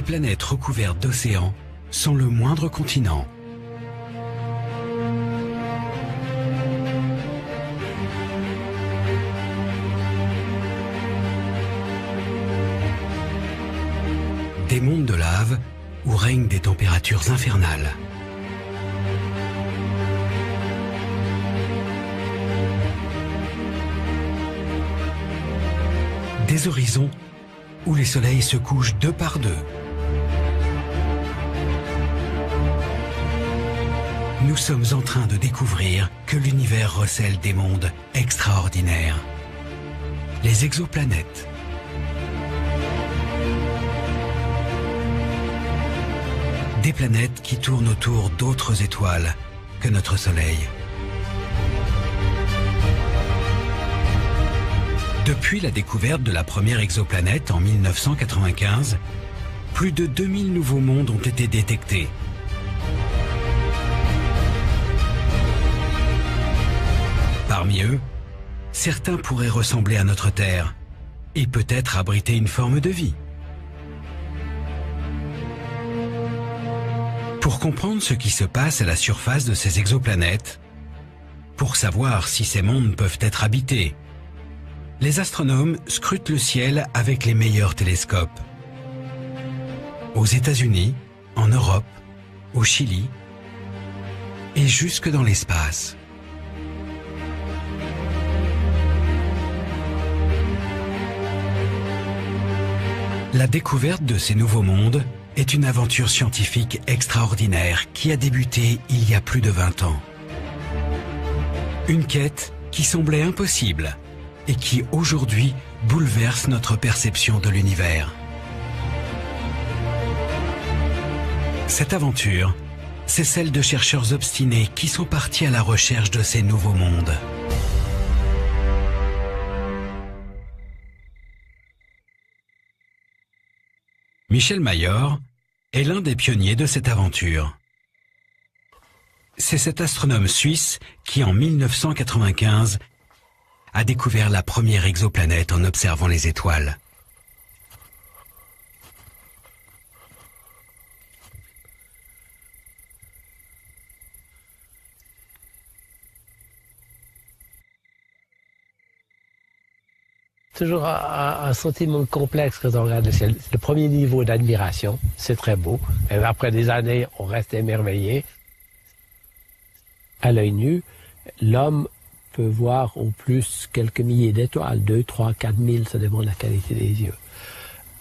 des planètes recouvertes d'océans sans le moindre continent. Des mondes de lave où règnent des températures infernales. Des horizons où les soleils se couchent deux par deux. Nous sommes en train de découvrir que l'univers recèle des mondes extraordinaires. Les exoplanètes. Des planètes qui tournent autour d'autres étoiles que notre Soleil. Depuis la découverte de la première exoplanète en 1995, plus de 2000 nouveaux mondes ont été détectés. Parmi eux, certains pourraient ressembler à notre Terre et peut-être abriter une forme de vie. Pour comprendre ce qui se passe à la surface de ces exoplanètes, pour savoir si ces mondes peuvent être habités, les astronomes scrutent le ciel avec les meilleurs télescopes. Aux États-Unis, en Europe, au Chili et jusque dans l'espace. La découverte de ces nouveaux mondes est une aventure scientifique extraordinaire qui a débuté il y a plus de 20 ans. Une quête qui semblait impossible et qui aujourd'hui bouleverse notre perception de l'univers. Cette aventure, c'est celle de chercheurs obstinés qui sont partis à la recherche de ces nouveaux mondes. Michel Mayor est l'un des pionniers de cette aventure. C'est cet astronome suisse qui, en 1995, a découvert la première exoplanète en observant les étoiles. Toujours un sentiment complexe quand on regarde le ciel. Le premier niveau d'admiration, c'est très beau. Et après des années, on reste émerveillé. À l'œil nu, l'homme peut voir au plus quelques milliers d'étoiles, 2, 3, 4 000, ça dépend de la qualité des yeux.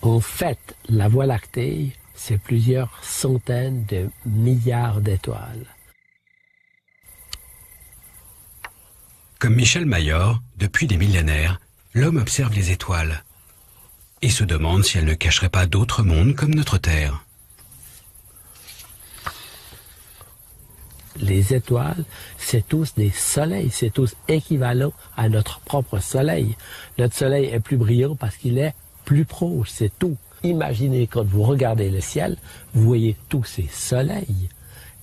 En fait, la Voie lactée, c'est plusieurs centaines de milliards d'étoiles. Comme Michel Mayor, depuis des millénaires, l'homme observe les étoiles et se demande si elles ne cacheraient pas d'autres mondes comme notre Terre. Les étoiles, c'est tous des soleils, c'est tous équivalents à notre propre soleil. Notre soleil est plus brillant parce qu'il est plus proche, c'est tout. Imaginez quand vous regardez le ciel, vous voyez tous ces soleils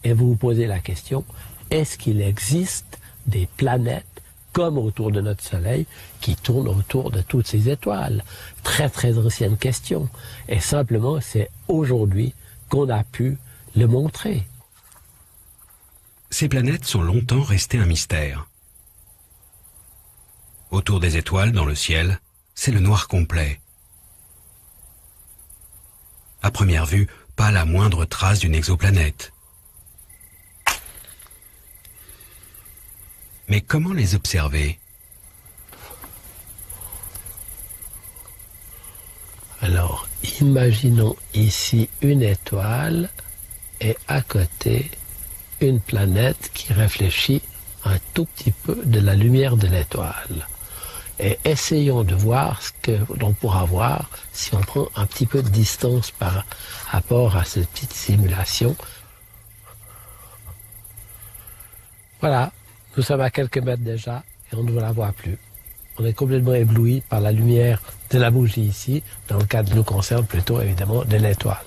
et vous vous posez la question, est-ce qu'il existe des planètes comme autour de notre soleil qui tournent autour de toutes ces étoiles? Très très ancienne question. Et simplement, c'est aujourd'hui qu'on a pu le montrer. Ces planètes sont longtemps restées un mystère. Autour des étoiles, dans le ciel, c'est le noir complet. À première vue, pas la moindre trace d'une exoplanète. Mais comment les observer? Alors, imaginons ici une étoile et à côté une planète qui réfléchit un tout petit peu de la lumière de l'étoile. Et essayons de voir ce que l'on pourra voir si on prend un petit peu de distance par rapport à cette petite simulation. Voilà, nous sommes à quelques mètres déjà et on ne la voit plus. On est complètement ébloui par la lumière de la bougie ici, dans le cas de nous concerne plutôt évidemment de l'étoile.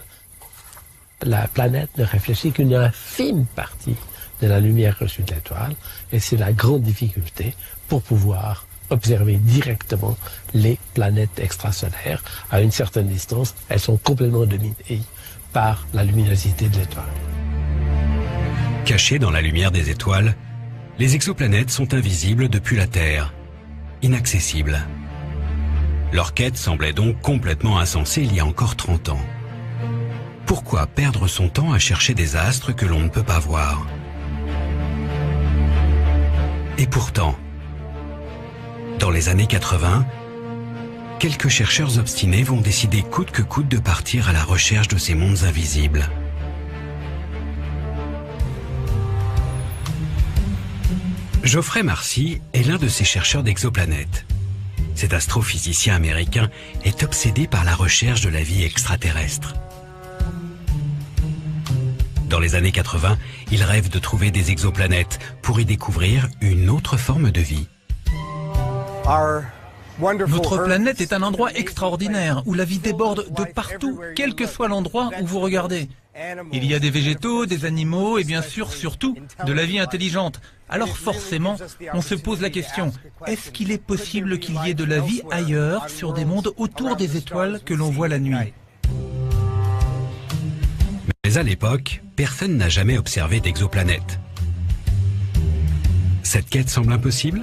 La planète ne réfléchit qu'une infime partie de la lumière reçue de l'étoile et c'est la grande difficulté pour pouvoir observer directement les planètes extrasolaires. À une certaine distance, elles sont complètement dominées par la luminosité de l'étoile. Cachés dans la lumière des étoiles, les exoplanètes sont invisibles depuis la Terre, inaccessibles. Leur quête semblait donc complètement insensée il y a encore 30 ans. Pourquoi perdre son temps à chercher des astres que l'on ne peut pas voir? Et pourtant, dans les années 80, quelques chercheurs obstinés vont décider coûte que coûte de partir à la recherche de ces mondes invisibles. Geoffrey Marcy est l'un de ces chercheurs d'exoplanètes. Cet astrophysicien américain est obsédé par la recherche de la vie extraterrestre. Dans les années 80, il rêve de trouver des exoplanètes pour y découvrir une autre forme de vie. Notre planète est un endroit extraordinaire où la vie déborde de partout, quel que soit l'endroit où vous regardez. Il y a des végétaux, des animaux et bien sûr, surtout, de la vie intelligente. Alors forcément, on se pose la question, est-ce qu'il est possible qu'il y ait de la vie ailleurs, sur des mondes autour des étoiles que l'on voit la nuit? Mais à l'époque, personne n'a jamais observé d'exoplanète. Cette quête semble impossible?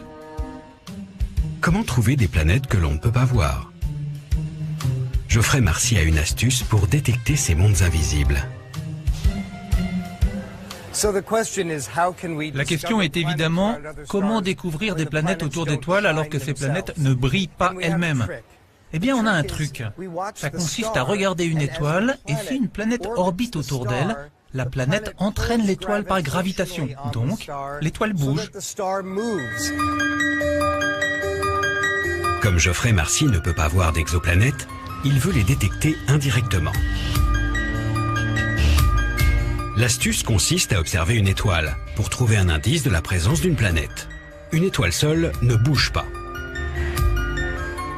Comment trouver des planètes que l'on ne peut pas voir? Geoffrey Marcy a une astuce pour détecter ces mondes invisibles. La question est évidemment, comment découvrir des planètes autour d'étoiles alors que ces planètes ne brillent pas elles-mêmes? Eh bien, on a un truc. Ça consiste à regarder une étoile et si une planète orbite autour d'elle, la planète entraîne l'étoile par gravitation. Donc, l'étoile bouge. Comme Geoffrey Marcy ne peut pas voir d'exoplanètes, il veut les détecter indirectement. L'astuce consiste à observer une étoile pour trouver un indice de la présence d'une planète. Une étoile seule ne bouge pas.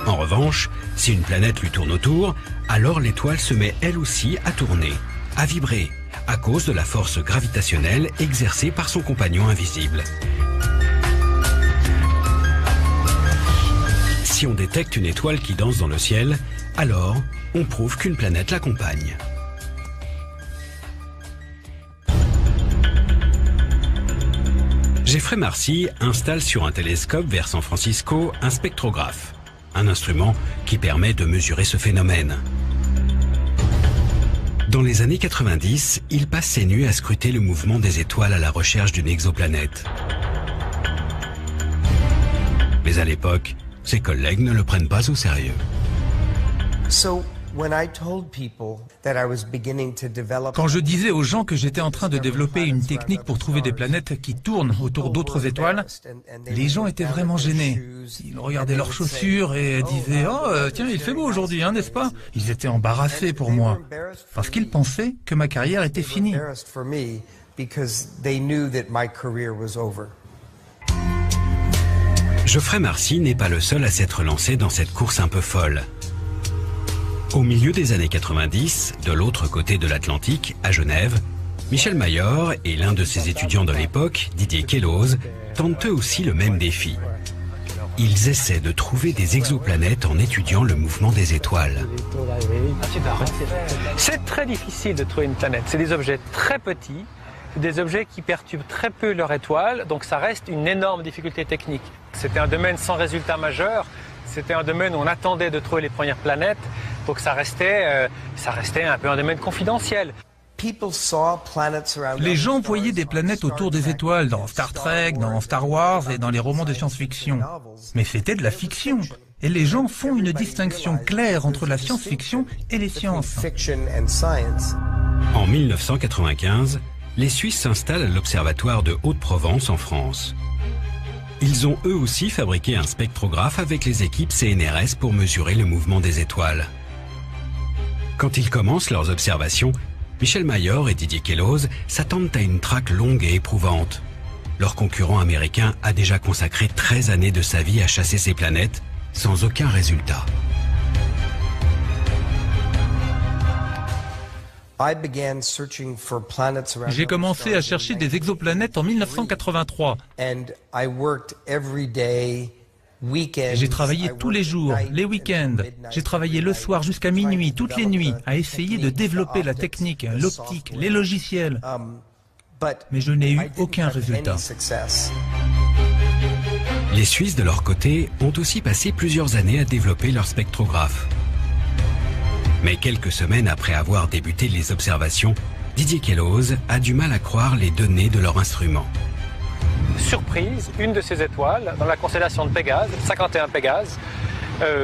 En revanche, si une planète lui tourne autour, alors l'étoile se met elle aussi à tourner, à vibrer, à cause de la force gravitationnelle exercée par son compagnon invisible. Si on détecte une étoile qui danse dans le ciel, alors on prouve qu'une planète l'accompagne. Geoffrey Marcy installe sur un télescope vers San Francisco un spectrographe, un instrument qui permet de mesurer ce phénomène. Dans les années 90, il passe ses nuits à scruter le mouvement des étoiles à la recherche d'une exoplanète. Mais à l'époque, ses collègues ne le prennent pas au sérieux. Quand je disais aux gens que j'étais en train de développer une technique pour trouver des planètes qui tournent autour d'autres étoiles, les gens étaient vraiment gênés. Ils regardaient leurs chaussures et disaient « Oh, tiens, il fait beau aujourd'hui, hein, n'est-ce pas ?» Ils étaient embarrassés pour moi, parce qu'ils pensaient que ma carrière était finie. Geoffrey Marcy n'est pas le seul à s'être lancé dans cette course un peu folle. Au milieu des années 90, de l'autre côté de l'Atlantique, à Genève, Michel Mayor et l'un de ses étudiants de l'époque, Didier Queloz, tentent eux aussi le même défi. Ils essaient de trouver des exoplanètes en étudiant le mouvement des étoiles. C'est très difficile de trouver une planète. C'est des objets très petits, des objets qui perturbent très peu leur étoile, donc ça reste une énorme difficulté technique. C'était un domaine sans résultat majeur, c'était un domaine où on attendait de trouver les premières planètes, donc ça restait un peu un domaine confidentiel. Les gens voyaient des planètes autour des étoiles dans Star Trek, dans Star Wars et dans les romans de science-fiction. Mais c'était de la fiction. Et les gens font une distinction claire entre la science-fiction et les sciences. En 1995, les Suisses s'installent à l'Observatoire de Haute-Provence en France. Ils ont eux aussi fabriqué un spectrographe avec les équipes CNRS pour mesurer le mouvement des étoiles. Quand ils commencent leurs observations, Michel Mayor et Didier Queloz s'attendent à une traque longue et éprouvante. Leur concurrent américain a déjà consacré 13 années de sa vie à chasser ces planètes, sans aucun résultat. J'ai commencé à chercher des exoplanètes en 1983. J'ai travaillé tous les jours, les week-ends. J'ai travaillé le soir jusqu'à minuit, toutes les nuits, à essayer de développer la technique, l'optique, les logiciels. Mais je n'ai eu aucun résultat. Les Suisses, de leur côté, ont aussi passé plusieurs années à développer leur spectrographe. Mais quelques semaines après avoir débuté les observations, Didier Queloz a du mal à croire les données de leur instrument. Surprise, une de ces étoiles, dans la constellation de Pégase, 51 Pégase,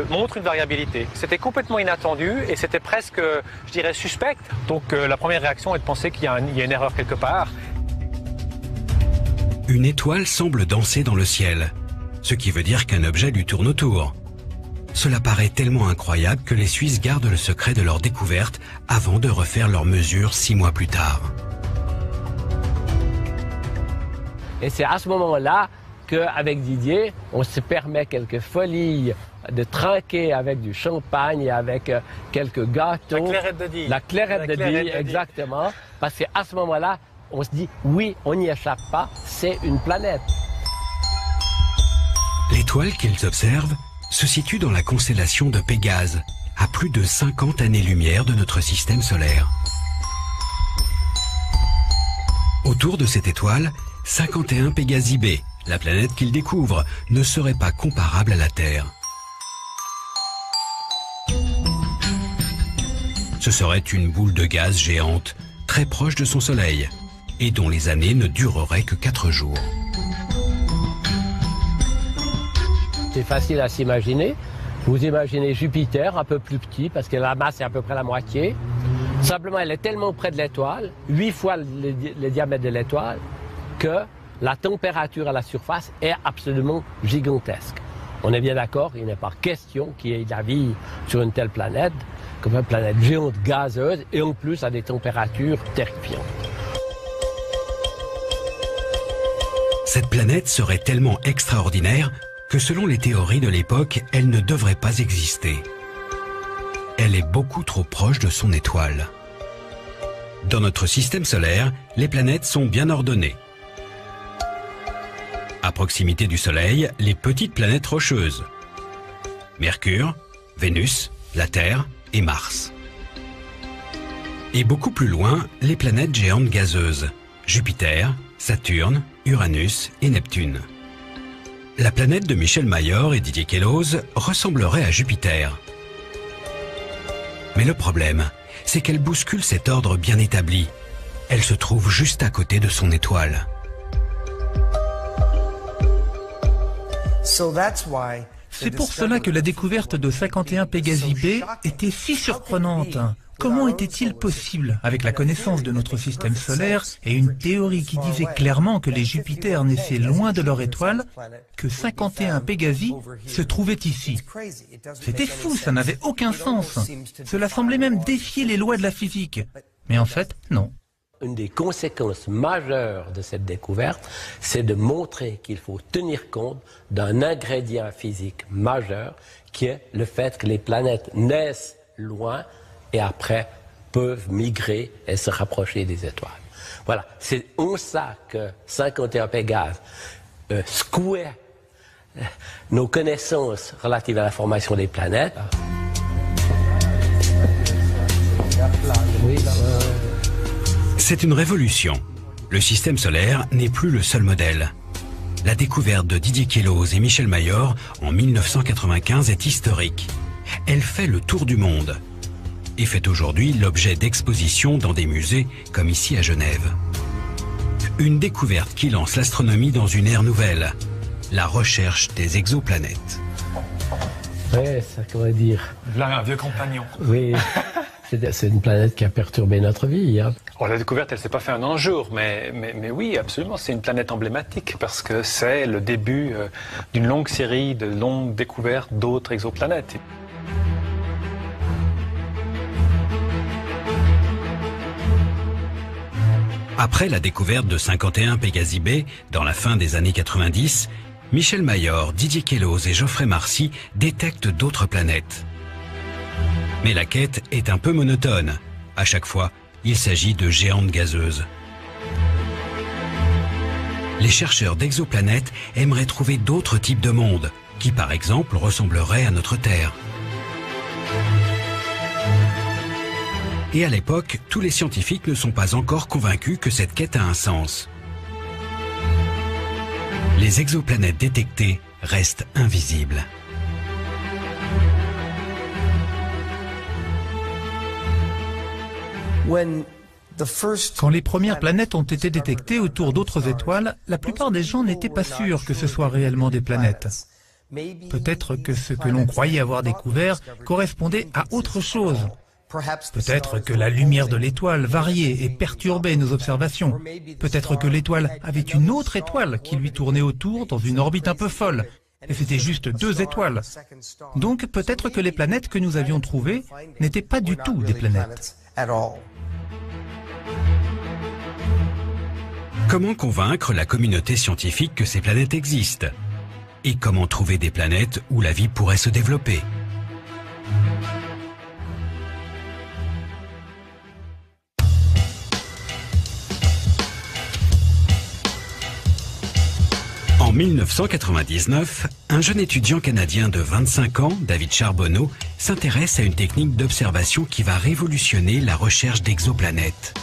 montre une variabilité. C'était complètement inattendu et c'était presque, je dirais, suspect. Donc la première réaction est de penser qu'il y a une erreur quelque part. Une étoile semble danser dans le ciel, ce qui veut dire qu'un objet lui tourne autour. Cela paraît tellement incroyable que les Suisses gardent le secret de leur découverte avant de refaire leurs mesures 6 mois plus tard. Et c'est à ce moment-là qu'avec Didier, on se permet quelques folies de trinquer avec du champagne et avec quelques gâteaux. La clairette de Die. La clairette de Die, exactement. Parce qu'à ce moment-là, on se dit, oui, on n'y échappe pas, c'est une planète. L'étoile qu'ils observent se situe dans la constellation de Pégase, à plus de 50 années-lumière de notre système solaire. Autour de cette étoile, 51 Pégasi B, la planète qu'ils découvrent, ne serait pas comparable à la Terre. Ce serait une boule de gaz géante, très proche de son Soleil, et dont les années ne dureraient que 4 jours. C'est facile à s'imaginer. Vous imaginez Jupiter, un peu plus petit, parce que la masse est à peu près la moitié. Simplement, elle est tellement près de l'étoile, 8 fois le diamètre de l'étoile, que la température à la surface est absolument gigantesque. On est bien d'accord, il n'est pas question qu'il y ait de la vie sur une telle planète, comme une planète géante gazeuse, et en plus à des températures terrifiantes. Cette planète serait tellement extraordinaire que selon les théories de l'époque, elle ne devrait pas exister. Elle est beaucoup trop proche de son étoile. Dans notre système solaire, les planètes sont bien ordonnées. À proximité du Soleil, les petites planètes rocheuses. Mercure, Vénus, la Terre et Mars. Et beaucoup plus loin, les planètes géantes gazeuses. Jupiter, Saturne, Uranus et Neptune. La planète de Michel Mayor et Didier Queloz ressemblerait à Jupiter. Mais le problème, c'est qu'elle bouscule cet ordre bien établi. Elle se trouve juste à côté de son étoile. C'est pour cela que la découverte de 51 Pégasi B était si surprenante. Comment était-il possible, avec la connaissance de notre système solaire et une théorie qui disait clairement que les Jupiters naissaient loin de leur étoile, que 51 Pégasi se trouvaient ici? C'était fou, ça n'avait aucun sens. Cela semblait même défier les lois de la physique. Mais en fait, non. Une des conséquences majeures de cette découverte, c'est de montrer qu'il faut tenir compte d'un ingrédient physique majeur, qui est le fait que les planètes naissent loin et après peuvent migrer et se rapprocher des étoiles. Voilà, c'est en ça que 51 Pégase secouait nos connaissances relatives à la formation des planètes. C'est une révolution. Le système solaire n'est plus le seul modèle. La découverte de Didier Queloz et Michel Mayor en 1995 est historique. Elle fait le tour du monde et fait aujourd'hui l'objet d'expositions dans des musées comme ici à Genève. Une découverte qui lance l'astronomie dans une ère nouvelle, la recherche des exoplanètes. Oui, ça comment dire. Là, un vieux compagnon. Oui, c'est une planète qui a perturbé notre vie. Hein. Oh, la découverte, elle ne s'est pas faite en un jour, mais oui, absolument, c'est une planète emblématique parce que c'est le début d'une longue série de longues découvertes d'autres exoplanètes. Après la découverte de 51 Pégasi B, dans la fin des années 90, Michel Mayor, Didier Queloz et Geoffrey Marcy détectent d'autres planètes. Mais la quête est un peu monotone. À chaque fois, il s'agit de géantes gazeuses. Les chercheurs d'exoplanètes aimeraient trouver d'autres types de mondes, qui par exemple ressemblerait à notre Terre. Et à l'époque, tous les scientifiques ne sont pas encore convaincus que cette quête a un sens. Les exoplanètes détectées restent invisibles. Quand les premières planètes ont été détectées autour d'autres étoiles, la plupart des gens n'étaient pas sûrs que ce soit réellement des planètes. Peut-être que ce que l'on croyait avoir découvert correspondait à autre chose. Peut-être que la lumière de l'étoile variait et perturbait nos observations. Peut-être que l'étoile avait une autre étoile qui lui tournait autour dans une orbite un peu folle. Et c'était juste 2 étoiles. Donc peut-être que les planètes que nous avions trouvées n'étaient pas du tout des planètes. Comment convaincre la communauté scientifique que ces planètes existent? Et comment trouver des planètes où la vie pourrait se développer? En 1999, un jeune étudiant canadien de 25 ans, David Charbonneau, s'intéresse à une technique d'observation qui va révolutionner la recherche d'exoplanètes.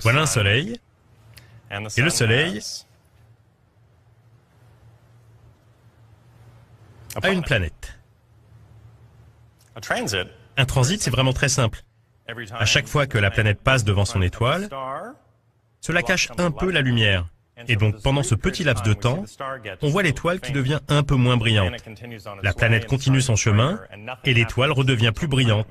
Voilà un soleil, et le soleil a une planète. Un transit, c'est vraiment très simple. À chaque fois que la planète passe devant son étoile, cela cache un peu la lumière. Et donc, pendant ce petit laps de temps, on voit l'étoile qui devient un peu moins brillante. La planète continue son chemin et l'étoile redevient plus brillante.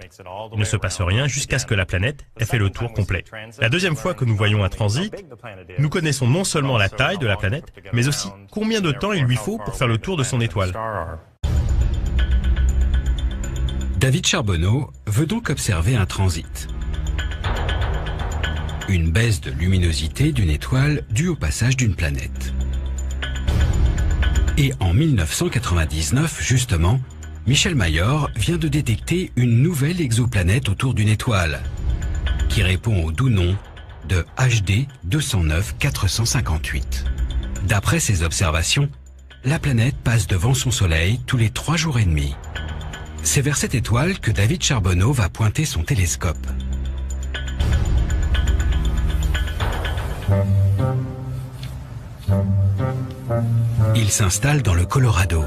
Il ne se passe rien jusqu'à ce que la planète ait fait le tour complet. La deuxième fois que nous voyons un transit, nous connaissons non seulement la taille de la planète, mais aussi combien de temps il lui faut pour faire le tour de son étoile. David Charbonneau veut donc observer un transit. Une baisse de luminosité d'une étoile due au passage d'une planète. Et en 1999, justement, Michel Mayor vient de détecter une nouvelle exoplanète autour d'une étoile, qui répond au doux nom de HD 209 458. D'après ses observations, la planète passe devant son Soleil tous les 3 jours et demi. C'est vers cette étoile que David Charbonneau va pointer son télescope. Il s'installe dans le Colorado.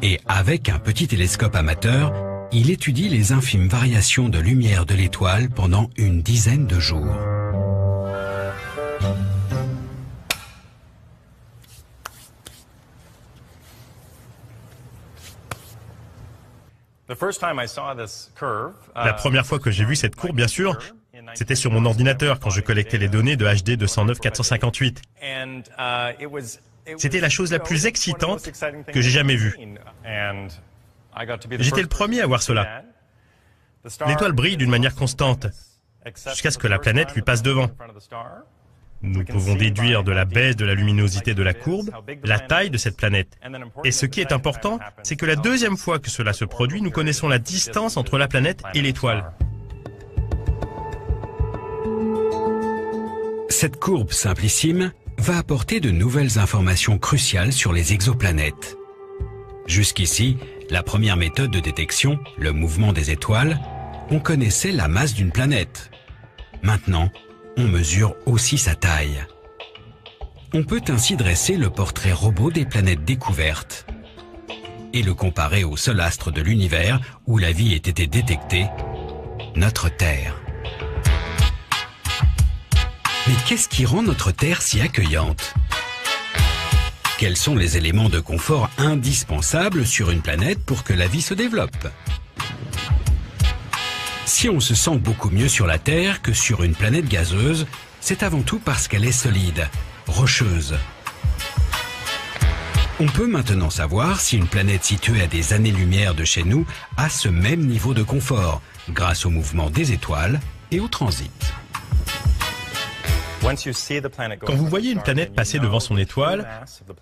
Et avec un petit télescope amateur, il étudie les infimes variations de lumière de l'étoile pendant une dizaine de jours. La première fois que j'ai vu cette courbe, bien sûr, c'était sur mon ordinateur quand je collectais les données de HD 209 458. C'était la chose la plus excitante que j'ai jamais vue. J'étais le premier à voir cela. L'étoile brille d'une manière constante, jusqu'à ce que la planète lui passe devant. Nous pouvons déduire de la baisse de la luminosité de la courbe la taille de cette planète. Et ce qui est important, c'est que la deuxième fois que cela se produit, nous connaissons la distance entre la planète et l'étoile. Cette courbe simplissime va apporter de nouvelles informations cruciales sur les exoplanètes. Jusqu'ici, la première méthode de détection, le mouvement des étoiles, on connaissait la masse d'une planète. Maintenant, on mesure aussi sa taille. On peut ainsi dresser le portrait robot des planètes découvertes et le comparer au seul astre de l'univers où la vie ait été détectée, notre Terre. Mais qu'est-ce qui rend notre Terre si accueillante? Quels sont les éléments de confort indispensables sur une planète pour que la vie se développe? Si on se sent beaucoup mieux sur la Terre que sur une planète gazeuse, c'est avant tout parce qu'elle est solide, rocheuse. On peut maintenant savoir si une planète située à des années-lumière de chez nous a ce même niveau de confort, grâce au mouvement des étoiles et au transit. Quand vous voyez une planète passer devant son étoile,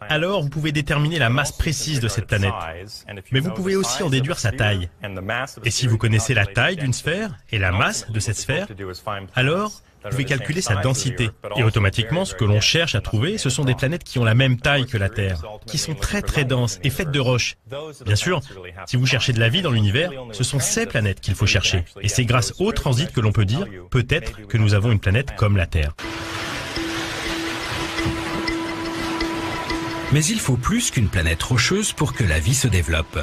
alors vous pouvez déterminer la masse précise de cette planète. Mais vous pouvez aussi en déduire sa taille. Et si vous connaissez la taille d'une sphère et la masse de cette sphère, alors vous pouvez calculer sa densité. Et automatiquement, ce que l'on cherche à trouver, ce sont des planètes qui ont la même taille que la Terre, qui sont très très denses et faites de roches. Bien sûr, si vous cherchez de la vie dans l'univers, ce sont ces planètes qu'il faut chercher. Et c'est grâce au transit que l'on peut dire, peut-être, que nous avons une planète comme la Terre. Mais il faut plus qu'une planète rocheuse pour que la vie se développe.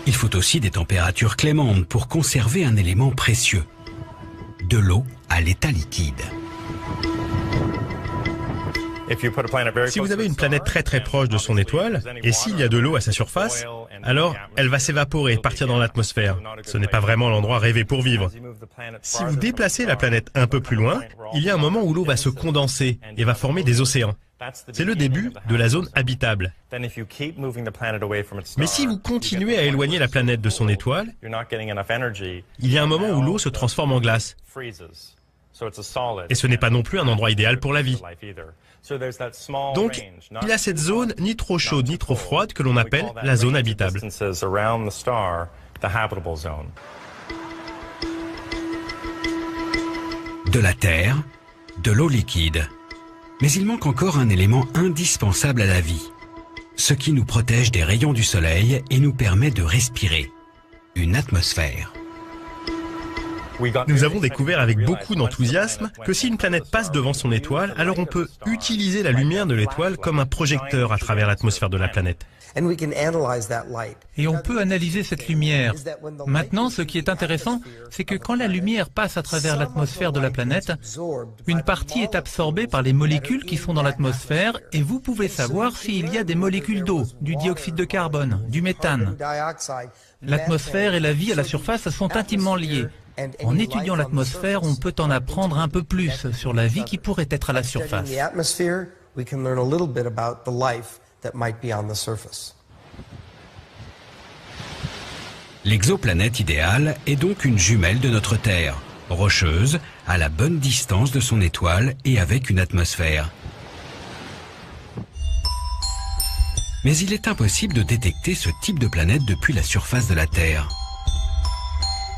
Il faut aussi des températures clémentes pour conserver un élément précieux, de l'eau à l'état liquide. Si vous avez une planète très très proche de son étoile, et s'il y a de l'eau à sa surface, alors elle va s'évaporer et partir dans l'atmosphère. Ce n'est pas vraiment l'endroit rêvé pour vivre. Si vous déplacez la planète un peu plus loin, il y a un moment où l'eau va se condenser et va former des océans. C'est le début de la zone habitable. Mais si vous continuez à éloigner la planète de son étoile, il y a un moment où l'eau se transforme en glace. Et ce n'est pas non plus un endroit idéal pour la vie. Donc, il y a cette zone ni trop chaude ni trop froide que l'on appelle la zone habitable. De la terre, de l'eau liquide. Mais il manque encore un élément indispensable à la vie, ce qui nous protège des rayons du soleil et nous permet de respirer, une atmosphère. Nous avons découvert avec beaucoup d'enthousiasme que si une planète passe devant son étoile, alors on peut utiliser la lumière de l'étoile comme un projecteur à travers l'atmosphère de la planète. Et on peut analyser cette lumière. Maintenant, ce qui est intéressant, c'est que quand la lumière passe à travers l'atmosphère de la planète, une partie est absorbée par les molécules qui sont dans l'atmosphère et vous pouvez savoir s'il y a des molécules d'eau, du dioxyde de carbone, du méthane. L'atmosphère et la vie à la surface sont intimement liées. En étudiant l'atmosphère, on peut en apprendre un peu plus sur la vie qui pourrait être à la surface. L'exoplanète idéale est donc une jumelle de notre Terre, rocheuse, à la bonne distance de son étoile et avec une atmosphère. Mais il est impossible de détecter ce type de planète depuis la surface de la Terre.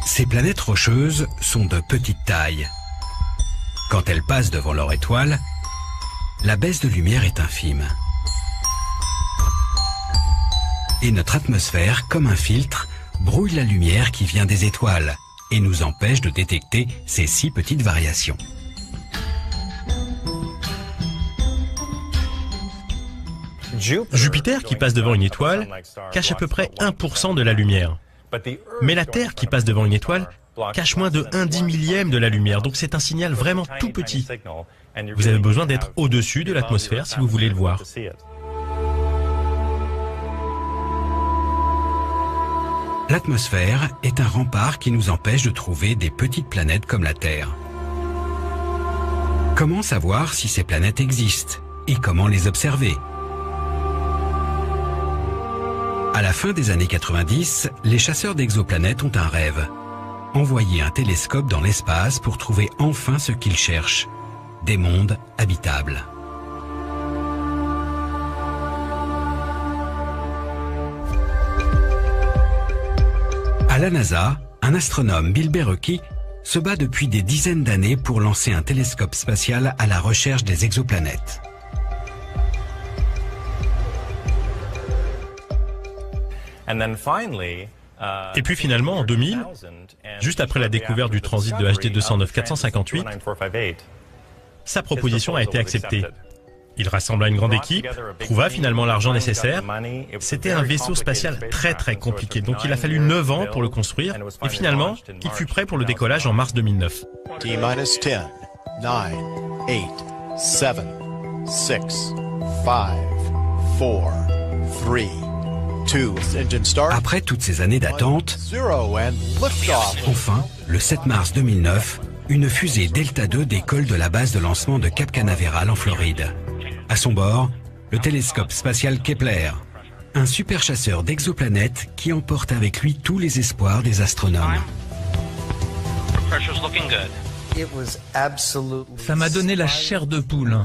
Ces planètes rocheuses sont de petite taille. Quand elles passent devant leur étoile, la baisse de lumière est infime. Et notre atmosphère, comme un filtre, brouille la lumière qui vient des étoiles et nous empêche de détecter ces si petites variations. Jupiter, qui passe devant une étoile, cache à peu près 1% de la lumière. Mais la Terre, qui passe devant une étoile, cache moins de 1/10 millième de la lumière, donc c'est un signal vraiment tout petit. Vous avez besoin d'être au-dessus de l'atmosphère si vous voulez le voir. L'atmosphère est un rempart qui nous empêche de trouver des petites planètes comme la Terre. Comment savoir si ces planètes existent et comment les observer ? À la fin des années 90, les chasseurs d'exoplanètes ont un rêve. Envoyer un télescope dans l'espace pour trouver enfin ce qu'ils cherchent, des mondes habitables. À la NASA, un astronome, Bill Berucki, se bat depuis des dizaines d'années pour lancer un télescope spatial à la recherche des exoplanètes. Et puis finalement, en 2000, juste après la découverte du transit de HD 209 458, sa proposition a été acceptée. Il rassembla une grande équipe, trouva finalement l'argent nécessaire. C'était un vaisseau spatial très très compliqué, donc il a fallu 9 ans pour le construire, et finalement, il fut prêt pour le décollage en mars 2009. T-10, 9, 8, 7, 6, 5, 4, 3, 2, engine start. Après toutes ces années d'attente, 0 and liftoff. enfin, le 7 mars 2009, une fusée Delta II décolle de la base de lancement de Cap Canaveral en Floride. À son bord, le télescope spatial Kepler, un super chasseur d'exoplanètes qui emporte avec lui tous les espoirs des astronomes. Ça m'a donné la chair de poule.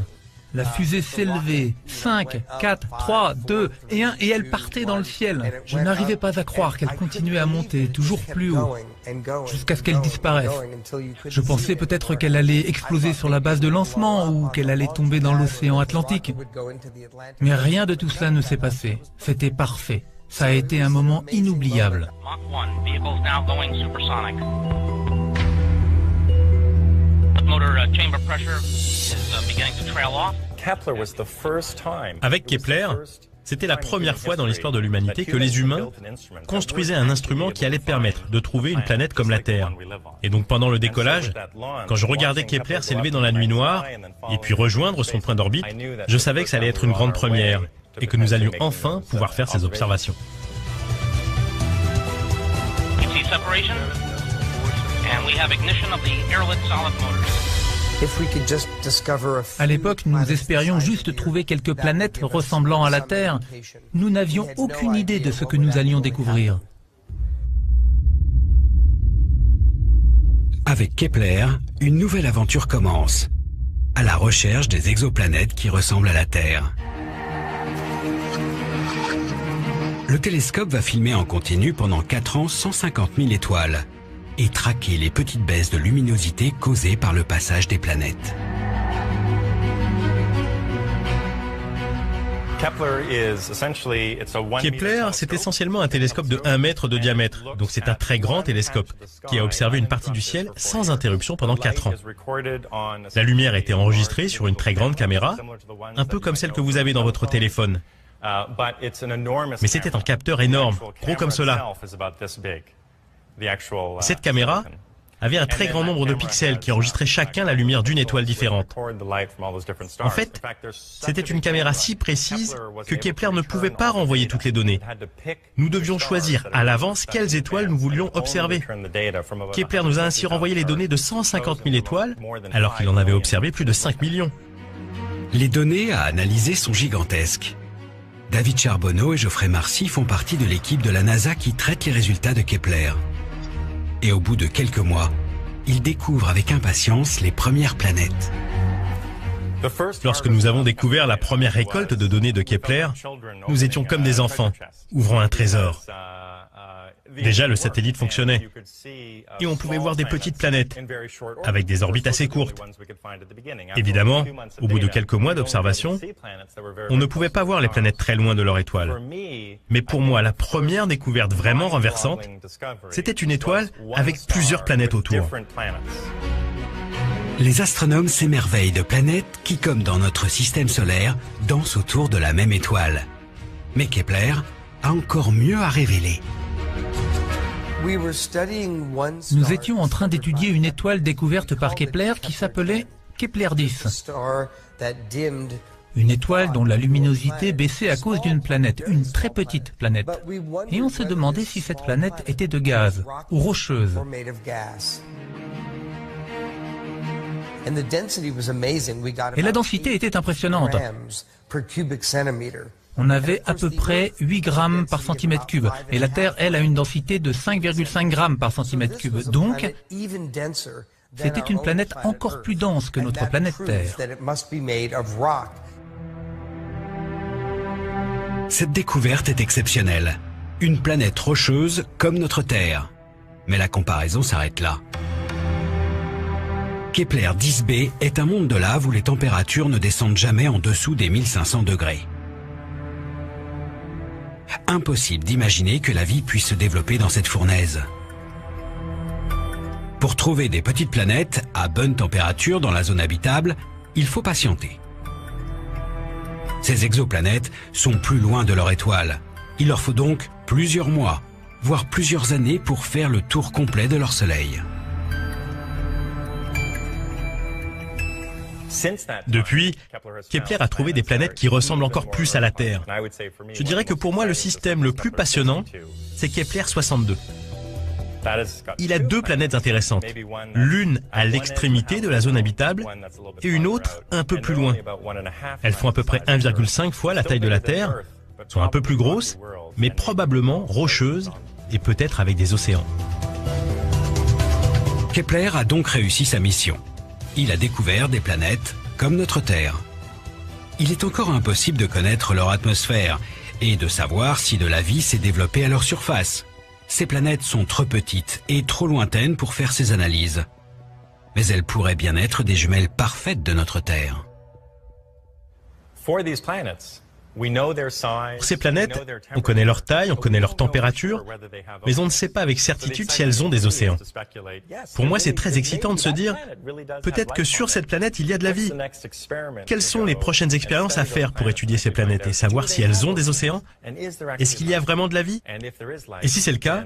La fusée s'élevait, 5, 4, 3, 2 et 1, et elle partait dans le ciel. Je n'arrivais pas à croire qu'elle continuait à monter toujours plus haut, jusqu'à ce qu'elle disparaisse. Je pensais peut-être qu'elle allait exploser sur la base de lancement ou qu'elle allait tomber dans l'océan Atlantique. Mais rien de tout cela ne s'est passé. C'était parfait. Ça a été un moment inoubliable. Avec Kepler, c'était la première fois dans l'histoire de l'humanité que les humains construisaient un instrument qui allait permettre de trouver une planète comme la Terre. Et donc pendant le décollage, quand je regardais Kepler s'élever dans la nuit noire et puis rejoindre son point d'orbite, je savais que ça allait être une grande première et que nous allions enfin pouvoir faire ces observations. À l'époque, nous espérions juste trouver quelques planètes ressemblant à la Terre. Nous n'avions aucune idée de ce que nous allions découvrir. Avec Kepler, une nouvelle aventure commence, à la recherche des exoplanètes qui ressemblent à la Terre. Le télescope va filmer en continu pendant 4 ans 150 000 étoiles et traquer les petites baisses de luminosité causées par le passage des planètes. Kepler, c'est essentiellement un télescope de 1 mètre de diamètre, donc c'est un très grand télescope qui a observé une partie du ciel sans interruption pendant 4 ans. La lumière a été enregistrée sur une très grande caméra, un peu comme celle que vous avez dans votre téléphone. Mais c'était un capteur énorme, gros comme cela. Cette caméra avait un très grand nombre de pixels qui enregistraient chacun la lumière d'une étoile différente. En fait, c'était une caméra si précise que Kepler ne pouvait pas renvoyer toutes les données. Nous devions choisir à l'avance quelles étoiles nous voulions observer. Kepler nous a ainsi renvoyé les données de 150 000 étoiles, alors qu'il en avait observé plus de 5 millions. Les données à analyser sont gigantesques. David Charbonneau et Geoffrey Marcy font partie de l'équipe de la NASA qui traite les résultats de Kepler. Et au bout de quelques mois, ils découvrent avec impatience les premières planètes. Lorsque nous avons découvert la première récolte de données de Kepler, nous étions comme des enfants, ouvrant un trésor. Déjà, le satellite fonctionnait, et on pouvait voir des petites planètes, avec des orbites assez courtes. Évidemment, au bout de quelques mois d'observation, on ne pouvait pas voir les planètes très loin de leur étoile. Mais pour moi, la première découverte vraiment renversante, c'était une étoile avec plusieurs planètes autour. Les astronomes s'émerveillent de planètes qui, comme dans notre système solaire, dansent autour de la même étoile. Mais Kepler a encore mieux à révéler. Nous étions en train d'étudier une étoile découverte par Kepler qui s'appelait Kepler 10. Une étoile dont la luminosité baissait à cause d'une planète, une très petite planète. Et on se demandait si cette planète était de gaz ou rocheuse. Et la densité était impressionnante. On avait à peu près 8 grammes par centimètre cube. Et la Terre, elle, a une densité de 5,5 grammes par centimètre cube. Donc, c'était une planète encore plus dense que notre planète Terre. Cette découverte est exceptionnelle. Une planète rocheuse comme notre Terre. Mais la comparaison s'arrête là. Kepler 10b est un monde de lave où les températures ne descendent jamais en dessous des 1500 degrés. Impossible d'imaginer que la vie puisse se développer dans cette fournaise. Pour trouver des petites planètes à bonne température dans la zone habitable, il faut patienter. Ces exoplanètes sont plus loin de leur étoile. Il leur faut donc plusieurs mois, voire plusieurs années pour faire le tour complet de leur Soleil. Depuis, Kepler a trouvé des planètes qui ressemblent encore plus à la Terre. Je dirais que pour moi, le système le plus passionnant, c'est Kepler 62. Il a 2 planètes intéressantes, l'une à l'extrémité de la zone habitable et une autre un peu plus loin. Elles font à peu près 1,5 fois la taille de la Terre, sont un peu plus grosses, mais probablement rocheuses et peut-être avec des océans. Kepler a donc réussi sa mission. Il a découvert des planètes comme notre Terre. il est encore impossible de connaître leur atmosphère et de savoir si de la vie s'est développée à leur surface. Ces planètes sont trop petites et trop lointaines pour faire ces analyses. Mais elles pourraient bien être des jumelles parfaites de notre Terre. Pour ces planètes, on connaît leur taille, on connaît leur température, mais on ne sait pas avec certitude si elles ont des océans. Pour moi, c'est très excitant de se dire, peut-être que sur cette planète, il y a de la vie. Quelles sont les prochaines expériences à faire pour étudier ces planètes et savoir si elles ont des océans? Est-ce qu'il y a vraiment de la vie? Et si c'est le cas,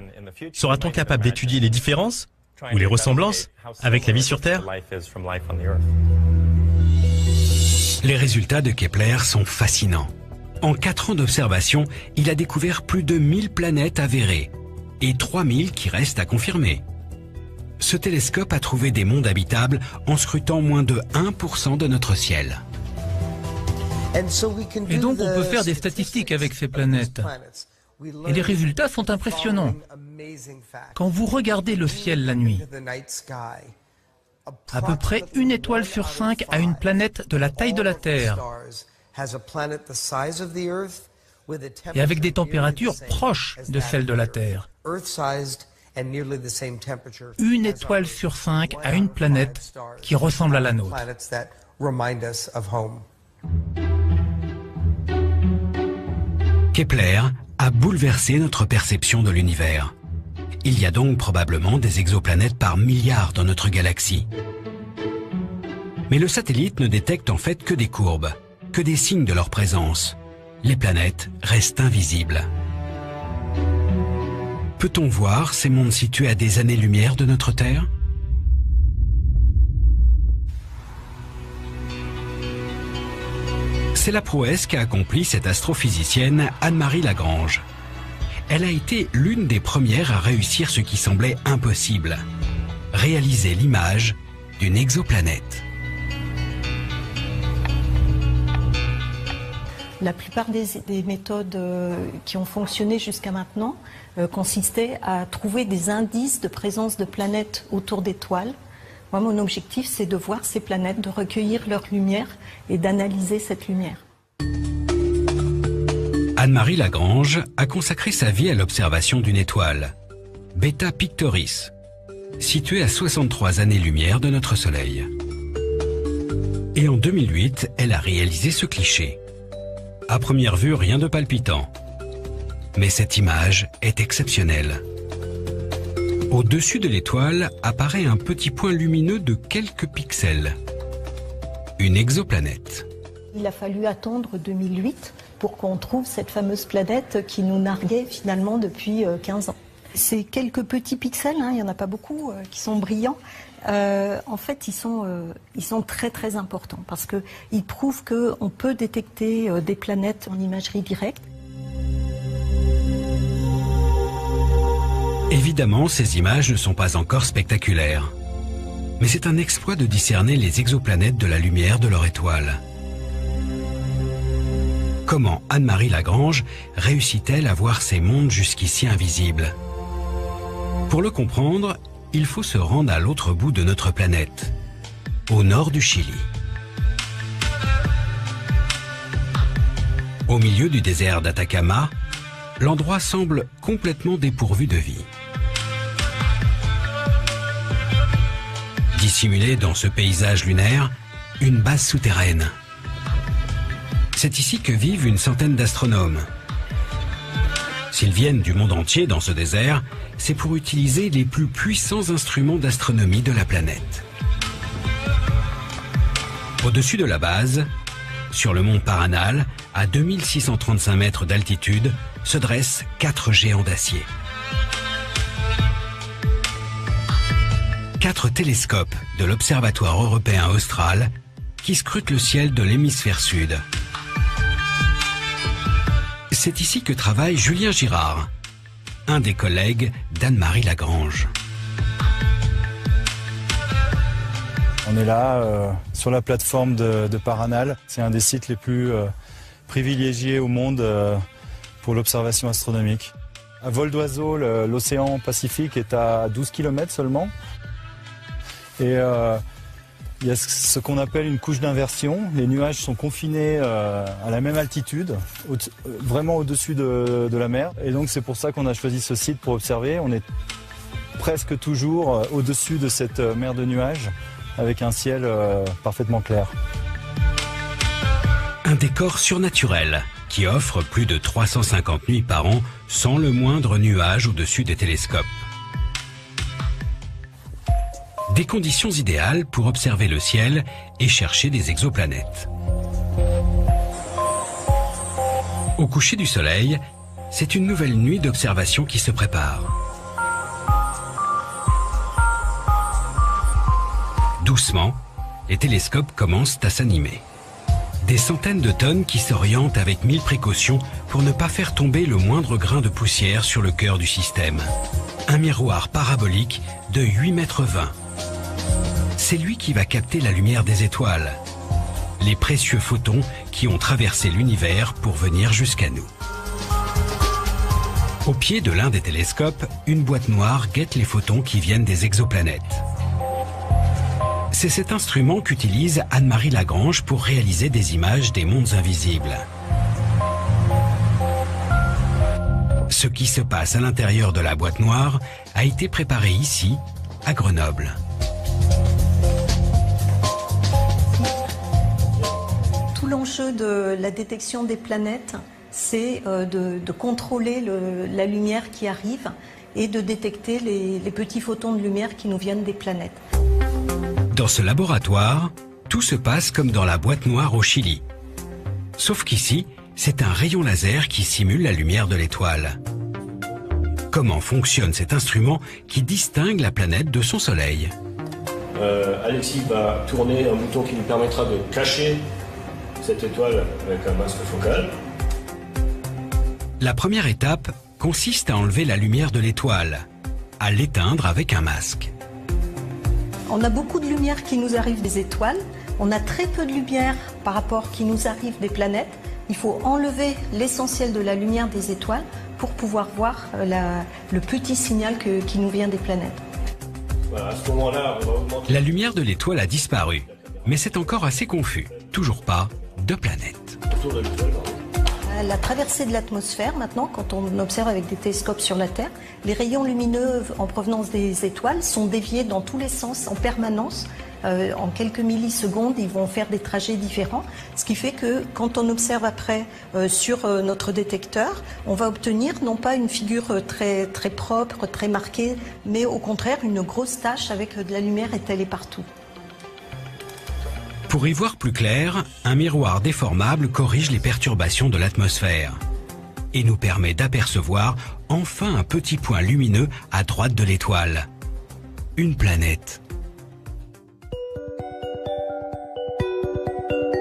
sera-t-on capable d'étudier les différences ou les ressemblances avec la vie sur Terre? Les résultats de Kepler sont fascinants. En 4 ans d'observation, il a découvert plus de 1000 planètes avérées et 3000 qui restent à confirmer. Ce télescope a trouvé des mondes habitables en scrutant moins de 1% de notre ciel. Et donc on peut faire des statistiques avec ces planètes. Et les résultats sont impressionnants. Quand vous regardez le ciel la nuit, à peu près 1 étoile sur 5 a une planète de la taille de la Terre et avec des températures proches de celles de la Terre. 1 étoile sur 5 a une planète qui ressemble à la nôtre. Kepler a bouleversé notre perception de l'univers. Il y a donc probablement des exoplanètes par milliards dans notre galaxie. Mais le satellite ne détecte en fait que des courbes, que des signes de leur présence. Les planètes restent invisibles. Peut-on voir ces mondes situés à des années-lumière de notre Terre? C'est la prouesse qu'a accomplie cette astrophysicienne Anne-Marie Lagrange. Elle a été l'une des premières à réussir ce qui semblait impossible, réaliser l'image d'une exoplanète. La plupart des méthodes qui ont fonctionné jusqu'à maintenant consistaient à trouver des indices de présence de planètes autour d'étoiles. Moi, mon objectif, c'est de voir ces planètes, de recueillir leur lumière et d'analyser cette lumière. Anne-Marie Lagrange a consacré sa vie à l'observation d'une étoile, Beta Pictoris, située à 63 années-lumière de notre Soleil. Et en 2008, elle a réalisé ce cliché. À première vue, rien de palpitant. Mais cette image est exceptionnelle. Au-dessus de l'étoile apparaît un petit point lumineux de quelques pixels. Une exoplanète. Il a fallu attendre 2008 pour qu'on trouve cette fameuse planète qui nous narguait finalement depuis 15 ans. Ces quelques petits pixels, il n'y en a pas beaucoup, qui sont brillants, en fait ils sont très très importants parce qu'ils prouvent qu'on peut détecter des planètes en imagerie directe. Évidemment, ces images ne sont pas encore spectaculaires. Mais c'est un exploit de discerner les exoplanètes de la lumière de leur étoile. Comment Anne-Marie Lagrange réussit-elle à voir ces mondes jusqu'ici invisibles? Pour le comprendre, il faut se rendre à l'autre bout de notre planète, au nord du Chili. Au milieu du désert d'Atacama, l'endroit semble complètement dépourvu de vie. Dissimulée dans ce paysage lunaire, une base souterraine. C'est ici que vivent une centaine d'astronomes. S'ils viennent du monde entier dans ce désert, c'est pour utiliser les plus puissants instruments d'astronomie de la planète. Au-dessus de la base, sur le mont Paranal, à 2635 mètres d'altitude, se dressent 4 géants d'acier. 4 télescopes de l'Observatoire européen austral qui scrutent le ciel de l'hémisphère sud. C'est ici que travaille Julien Girard, un des collègues d'Anne-Marie Lagrange. On est là sur la plateforme de Paranal. C'est un des sites les plus privilégiés au monde pour l'observation astronomique. À vol d'oiseau, l'océan Pacifique est à 12 km seulement. Et Il y a ce qu'on appelle une couche d'inversion. Les nuages sont confinés à la même altitude, vraiment au-dessus de la mer. Et donc c'est pour ça qu'on a choisi ce site pour observer. On est presque toujours au-dessus de cette mer de nuages, avec un ciel parfaitement clair. Un décor surnaturel qui offre plus de 350 nuits par an sans le moindre nuage au-dessus des télescopes. Des conditions idéales pour observer le ciel et chercher des exoplanètes. Au coucher du soleil, c'est une nouvelle nuit d'observation qui se prépare. Doucement, les télescopes commencent à s'animer. Des centaines de tonnes qui s'orientent avec 1000 précautions pour ne pas faire tomber le moindre grain de poussière sur le cœur du système. Un miroir parabolique de 8,20 mètres. C'est lui qui va capter la lumière des étoiles, les précieux photons qui ont traversé l'univers pour venir jusqu'à nous. Au pied de l'un des télescopes, une boîte noire guette les photons qui viennent des exoplanètes. C'est cet instrument qu'utilise Anne-Marie Lagrange pour réaliser des images des mondes invisibles. Ce qui se passe à l'intérieur de la boîte noire a été préparé ici, à Grenoble. Tout l'enjeu de la détection des planètes, c'est de contrôler la lumière qui arrive et de détecter les petits photons de lumière qui nous viennent des planètes. Dans ce laboratoire, tout se passe comme dans la boîte noire au Chili. Sauf qu'ici, c'est un rayon laser qui simule la lumière de l'étoile. Comment fonctionne cet instrument qui distingue la planète de son soleil? Alexis va tourner un bouton qui lui permettra de cacher cette étoile avec un masque focal. La première étape consiste à enlever la lumière de l'étoile, à l'éteindre avec un masque. On a beaucoup de lumière qui nous arrive des étoiles, on a très peu de lumière par rapport qui nous arrive des planètes. Il faut enlever l'essentiel de la lumière des étoiles pour pouvoir voir le petit signal qui nous vient des planètes. Voilà, à ce moment-là, on va augmenter. La lumière de l'étoile a disparu, mais c'est encore assez confus. Toujours pas de planète. Autour de l'étoile, pardon. La traversée de l'atmosphère, maintenant, quand on observe avec des télescopes sur la Terre, les rayons lumineux en provenance des étoiles sont déviés dans tous les sens en permanence. En quelques millisecondes, ils vont faire des trajets différents, ce qui fait que quand on observe après sur notre détecteur, on va obtenir non pas une figure très, très propre, très marquée, mais au contraire une grosse tache avec de la lumière étalée partout. Pour y voir plus clair, un miroir déformable corrige les perturbations de l'atmosphère et nous permet d'apercevoir enfin un petit point lumineux à droite de l'étoile. Une planète.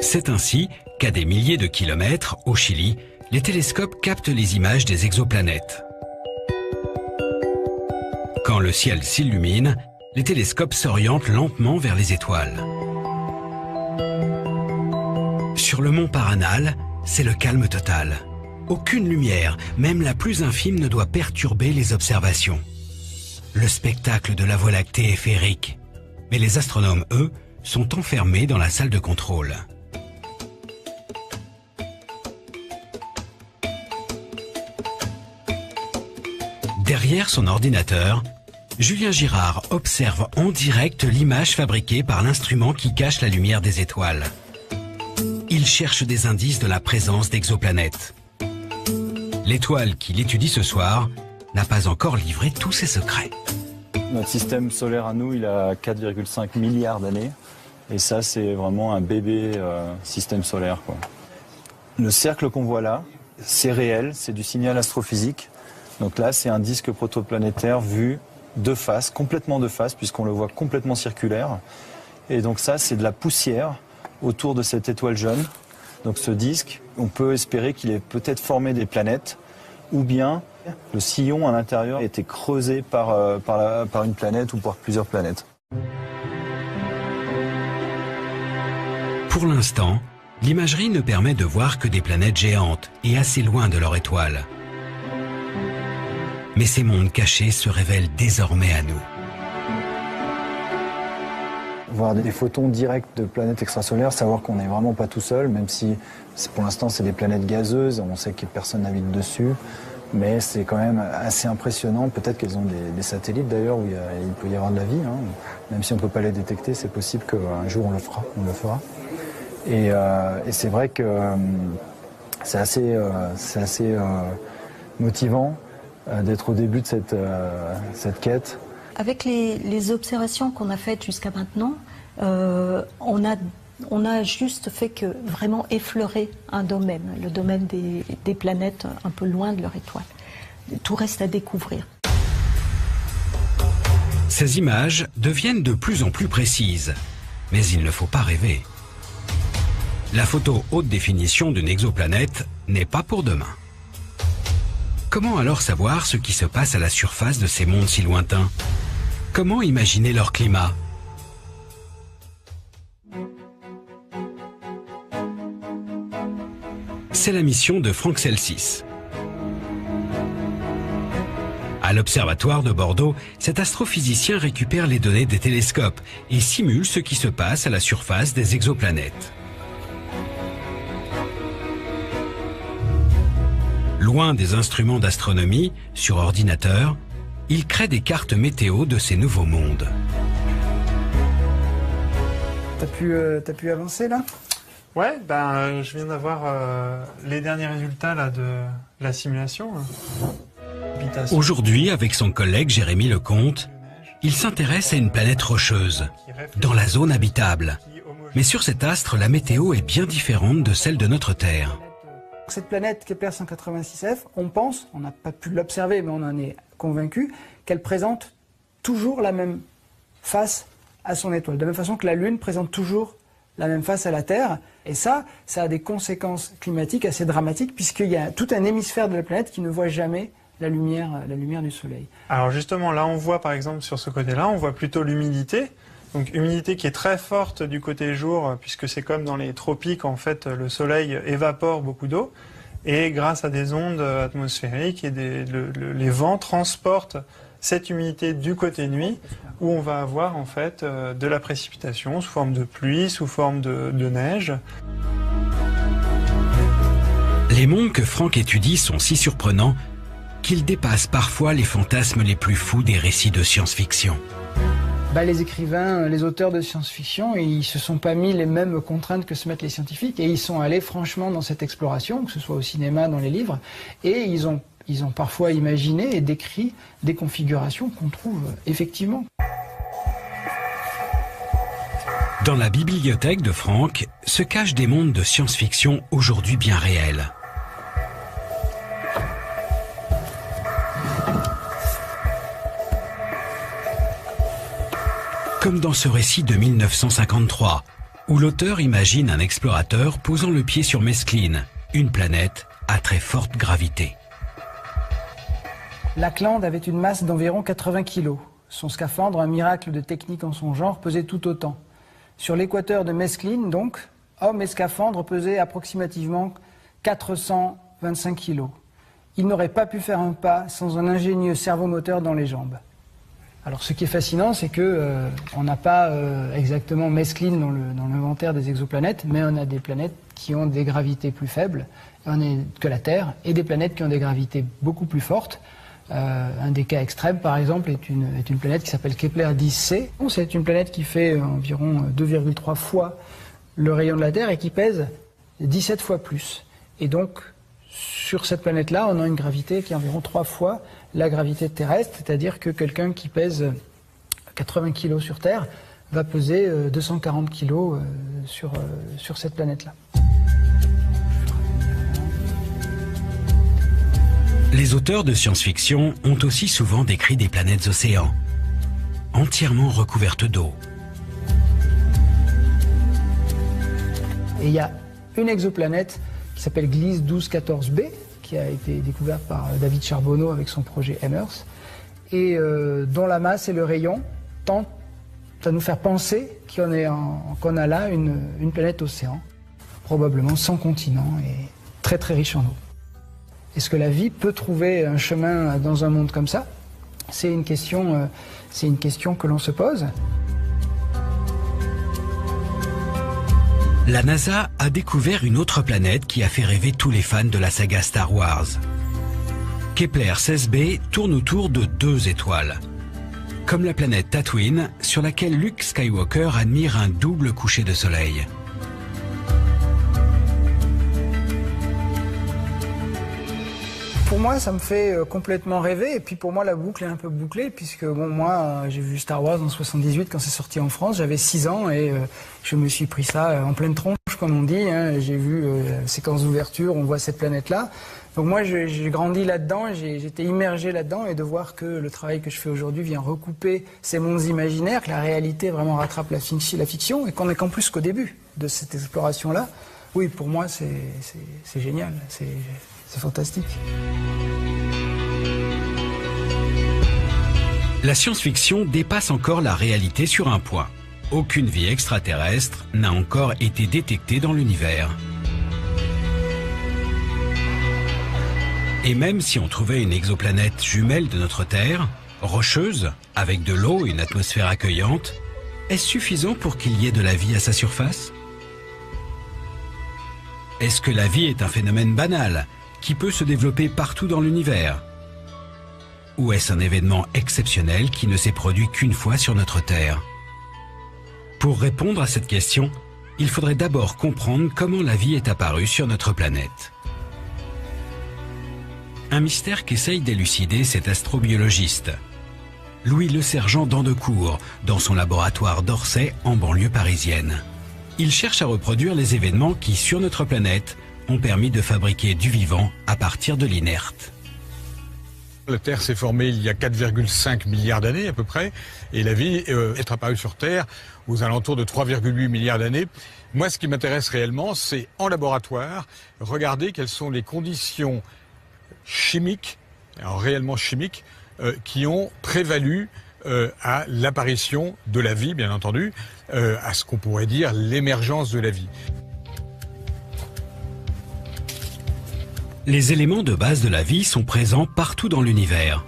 C'est ainsi qu'à des milliers de kilomètres, au Chili, les télescopes captent les images des exoplanètes. Quand le ciel s'illumine, les télescopes s'orientent lentement vers les étoiles. Sur le mont Paranal, c'est le calme total. Aucune lumière, même la plus infime, ne doit perturber les observations. Le spectacle de la Voie lactée est féerique. Mais les astronomes, eux, sont enfermés dans la salle de contrôle. Derrière son ordinateur, Julien Girard observe en direct l'image fabriquée par l'instrument qui cache la lumière des étoiles. Il cherche des indices de la présence d'exoplanètes. L'étoile qu'il étudie ce soir n'a pas encore livré tous ses secrets. Notre système solaire à nous, il a 4,5 milliards d'années. Et ça, c'est vraiment un bébé système solaire, quoi. Le cercle qu'on voit là, c'est réel, c'est du signal astrophysique. Donc là, c'est un disque protoplanétaire vu de face, complètement de face, puisqu'on le voit complètement circulaire. Et donc ça, c'est de la poussière autour de cette étoile jaune. Donc ce disque, on peut espérer qu'il ait peut-être formé des planètes, ou bien le sillon à l'intérieur a été creusé par une planète ou par plusieurs planètes. Pour l'instant, l'imagerie ne permet de voir que des planètes géantes et assez loin de leur étoile. Mais ces mondes cachés se révèlent désormais à nous. voir des photons directs de planètes extrasolaires, savoir qu'on n'est vraiment pas tout seul, même si pour l'instant c'est des planètes gazeuses, on sait que personne n'habite dessus, mais c'est quand même assez impressionnant. Peut-être qu'elles ont des satellites d'ailleurs où il peut y avoir de la vie, hein. Même si on ne peut pas les détecter, c'est possible qu'un jour on le fera. Et c'est vrai que c'est assez motivant d'être au début de cette quête. Avec les observations qu'on a faites jusqu'à maintenant, on a juste fait que vraiment effleurer un domaine, le domaine des planètes un peu loin de leur étoile. Tout reste à découvrir. Ces images deviennent de plus en plus précises, mais il ne faut pas rêver. La photo haute définition d'une exoplanète n'est pas pour demain. Comment alors savoir ce qui se passe à la surface de ces mondes si lointains? Comment imaginer leur climat? C'est la mission de Franck Celsis. À l'Observatoire de Bordeaux, cet astrophysicien récupère les données des télescopes et simule ce qui se passe à la surface des exoplanètes. Loin des instruments d'astronomie, sur ordinateur, il crée des cartes météo de ces nouveaux mondes. T'as pu avancer là? Ouais, je viens d'avoir les derniers résultats là, de la simulation. Aujourd'hui, avec son collègue Jérémy Lecomte, il s'intéresse à une planète rocheuse, dans la zone habitable. Mais sur cet astre, la météo est bien différente de celle de notre Terre. Cette planète Kepler 186f, on pense, on n'a pas pu l'observer, mais on en est convaincu, qu'elle présente toujours la même face à son étoile. De la même façon que la Lune présente toujours la même face à la Terre. Et ça a des conséquences climatiques assez dramatiques, puisqu'il y a tout un hémisphère de la planète qui ne voit jamais la lumière du Soleil. Alors justement, là on voit par exemple sur ce côté-là, on voit plutôt l'humidité. Donc humidité qui est très forte du côté jour, puisque c'est comme dans les tropiques, en fait, le soleil évapore beaucoup d'eau. Et grâce à des ondes atmosphériques, et les vents transportent cette humidité du côté nuit, où on va avoir en fait de la précipitation sous forme de pluie, sous forme de neige. Les mondes que Franck étudie sont si surprenants qu'ils dépassent parfois les fantasmes les plus fous des récits de science-fiction. Les écrivains, les auteurs de science-fiction, ils ne se sont pas mis les mêmes contraintes que se mettent les scientifiques, et ils sont allés franchement dans cette exploration, que ce soit au cinéma, dans les livres, et ils ont parfois imaginé et décrit des configurations qu'on trouve effectivement. Dans la bibliothèque de Franck se cachent des mondes de science-fiction aujourd'hui bien réels. Comme dans ce récit de 1953, où l'auteur imagine un explorateur posant le pied sur Mescline, une planète à très forte gravité. Lackland avait une masse d'environ 80 kg. Son scaphandre, un miracle de technique en son genre, pesait tout autant. Sur l'équateur de Mescline, donc, homme et scaphandre pesaient approximativement 425 kg. Il n'aurait pas pu faire un pas sans un ingénieux servomoteur dans les jambes. Alors ce qui est fascinant, c'est que on n'a pas exactement Mescline dans l'inventaire des exoplanètes, mais on a des planètes qui ont des gravités plus faibles que la Terre, et des planètes qui ont des gravités beaucoup plus fortes. Un des cas extrêmes, par exemple, est une planète qui s'appelle Kepler 10c. C'est une planète qui fait environ 2,3 fois le rayon de la Terre et qui pèse 17 fois plus. Et donc, sur cette planète-là, on a une gravité qui est environ 3 fois la gravité terrestre, c'est-à-dire que quelqu'un qui pèse 80 kg sur Terre va peser 240 kg sur cette planète-là. Les auteurs de science-fiction ont aussi souvent décrit des planètes océans, entièrement recouvertes d'eau. Et il y a une exoplanète qui s'appelle Gliese 1214b, qui a été découverte par David Charbonneau avec son projet Emers, et dont la masse et le rayon tentent à nous faire penser qu'on a là une planète océan, probablement sans continent et très très riche en eau. Est-ce que la vie peut trouver un chemin dans un monde comme ça? C'est une question que l'on se pose. La NASA a découvert une autre planète qui a fait rêver tous les fans de la saga Star Wars. Kepler 16b tourne autour de 2 étoiles. Comme la planète Tatooine, sur laquelle Luke Skywalker admire un double coucher de soleil. Pour moi, ça me fait complètement rêver. Et puis pour moi, la boucle est un peu bouclée, puisque bon, moi, j'ai vu Star Wars en 78 quand c'est sorti en France. J'avais 6 ans et je me suis pris ça en pleine tronche, comme on dit. Hein. J'ai vu séquence d'ouverture, on voit cette planète-là. Donc moi, j'ai grandi là-dedans, j'étais immergé là-dedans, et de voir que le travail que je fais aujourd'hui vient recouper ces mondes imaginaires, que la réalité vraiment rattrape la fiction, et qu'on n'est qu'en plus qu'au début de cette exploration-là. Oui, pour moi, c'est génial, c'est fantastique. La science-fiction dépasse encore la réalité sur un point. Aucune vie extraterrestre n'a encore été détectée dans l'univers. Et même si on trouvait une exoplanète jumelle de notre Terre, rocheuse, avec de l'eau et une atmosphère accueillante, est-ce suffisant pour qu'il y ait de la vie à sa surface? Est-ce que la vie est un phénomène banal, qui peut se développer partout dans l'univers? Ou est-ce un événement exceptionnel qui ne s'est produit qu'une fois sur notre Terre? Pour répondre à cette question, il faudrait d'abord comprendre comment la vie est apparue sur notre planète. Un mystère qu'essaye d'élucider cet astrobiologiste. Louis Lesergent d'Andecourt, dans son laboratoire d'Orsay en banlieue parisienne. Il cherche à reproduire les événements qui, sur notre planète, ont permis de fabriquer du vivant à partir de l'inerte. La Terre s'est formée il y a 4,5 milliards d'années à peu près, et la vie est apparue sur Terre aux alentours de 3,8 milliards d'années. Moi, ce qui m'intéresse réellement, c'est en laboratoire, regarder quelles sont les conditions chimiques, alors réellement chimiques, qui ont prévalu à l'apparition de la vie, bien entendu, à ce qu'on pourrait dire l'émergence de la vie. Les éléments de base de la vie sont présents partout dans l'univers.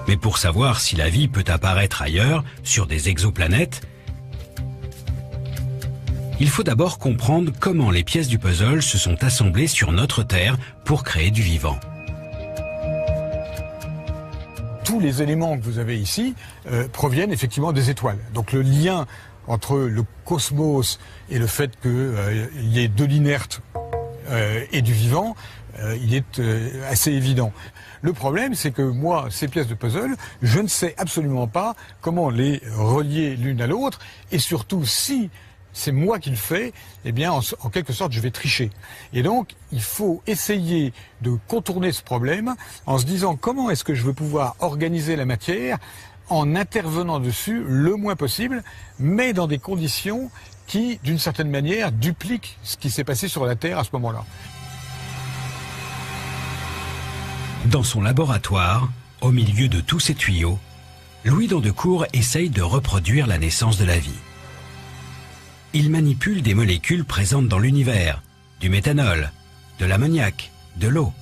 Mais pour savoir si la vie peut apparaître ailleurs, sur des exoplanètes, il faut d'abord comprendre comment les pièces du puzzle se sont assemblées sur notre Terre pour créer du vivant. Tous les éléments que vous avez ici proviennent effectivement des étoiles. Donc le lien entre le cosmos et le fait qu'il y ait de l'inerte et du vivant, il est assez évident. Le problème, c'est que moi, ces pièces de puzzle, je ne sais absolument pas comment les relier l'une à l'autre, et surtout si c'est moi qui le fais, eh bien, en quelque sorte, je vais tricher. Et donc, il faut essayer de contourner ce problème en se disant comment est-ce que je veux pouvoir organiser la matière en intervenant dessus le moins possible, mais dans des conditions qui, d'une certaine manière, dupliquent ce qui s'est passé sur la Terre à ce moment-là. Dans son laboratoire, au milieu de tous ces tuyaux, Louis d'Andecourt essaye de reproduire la naissance de la vie. Il manipule des molécules présentes dans l'univers, du méthanol, de l'ammoniac, de l'eau,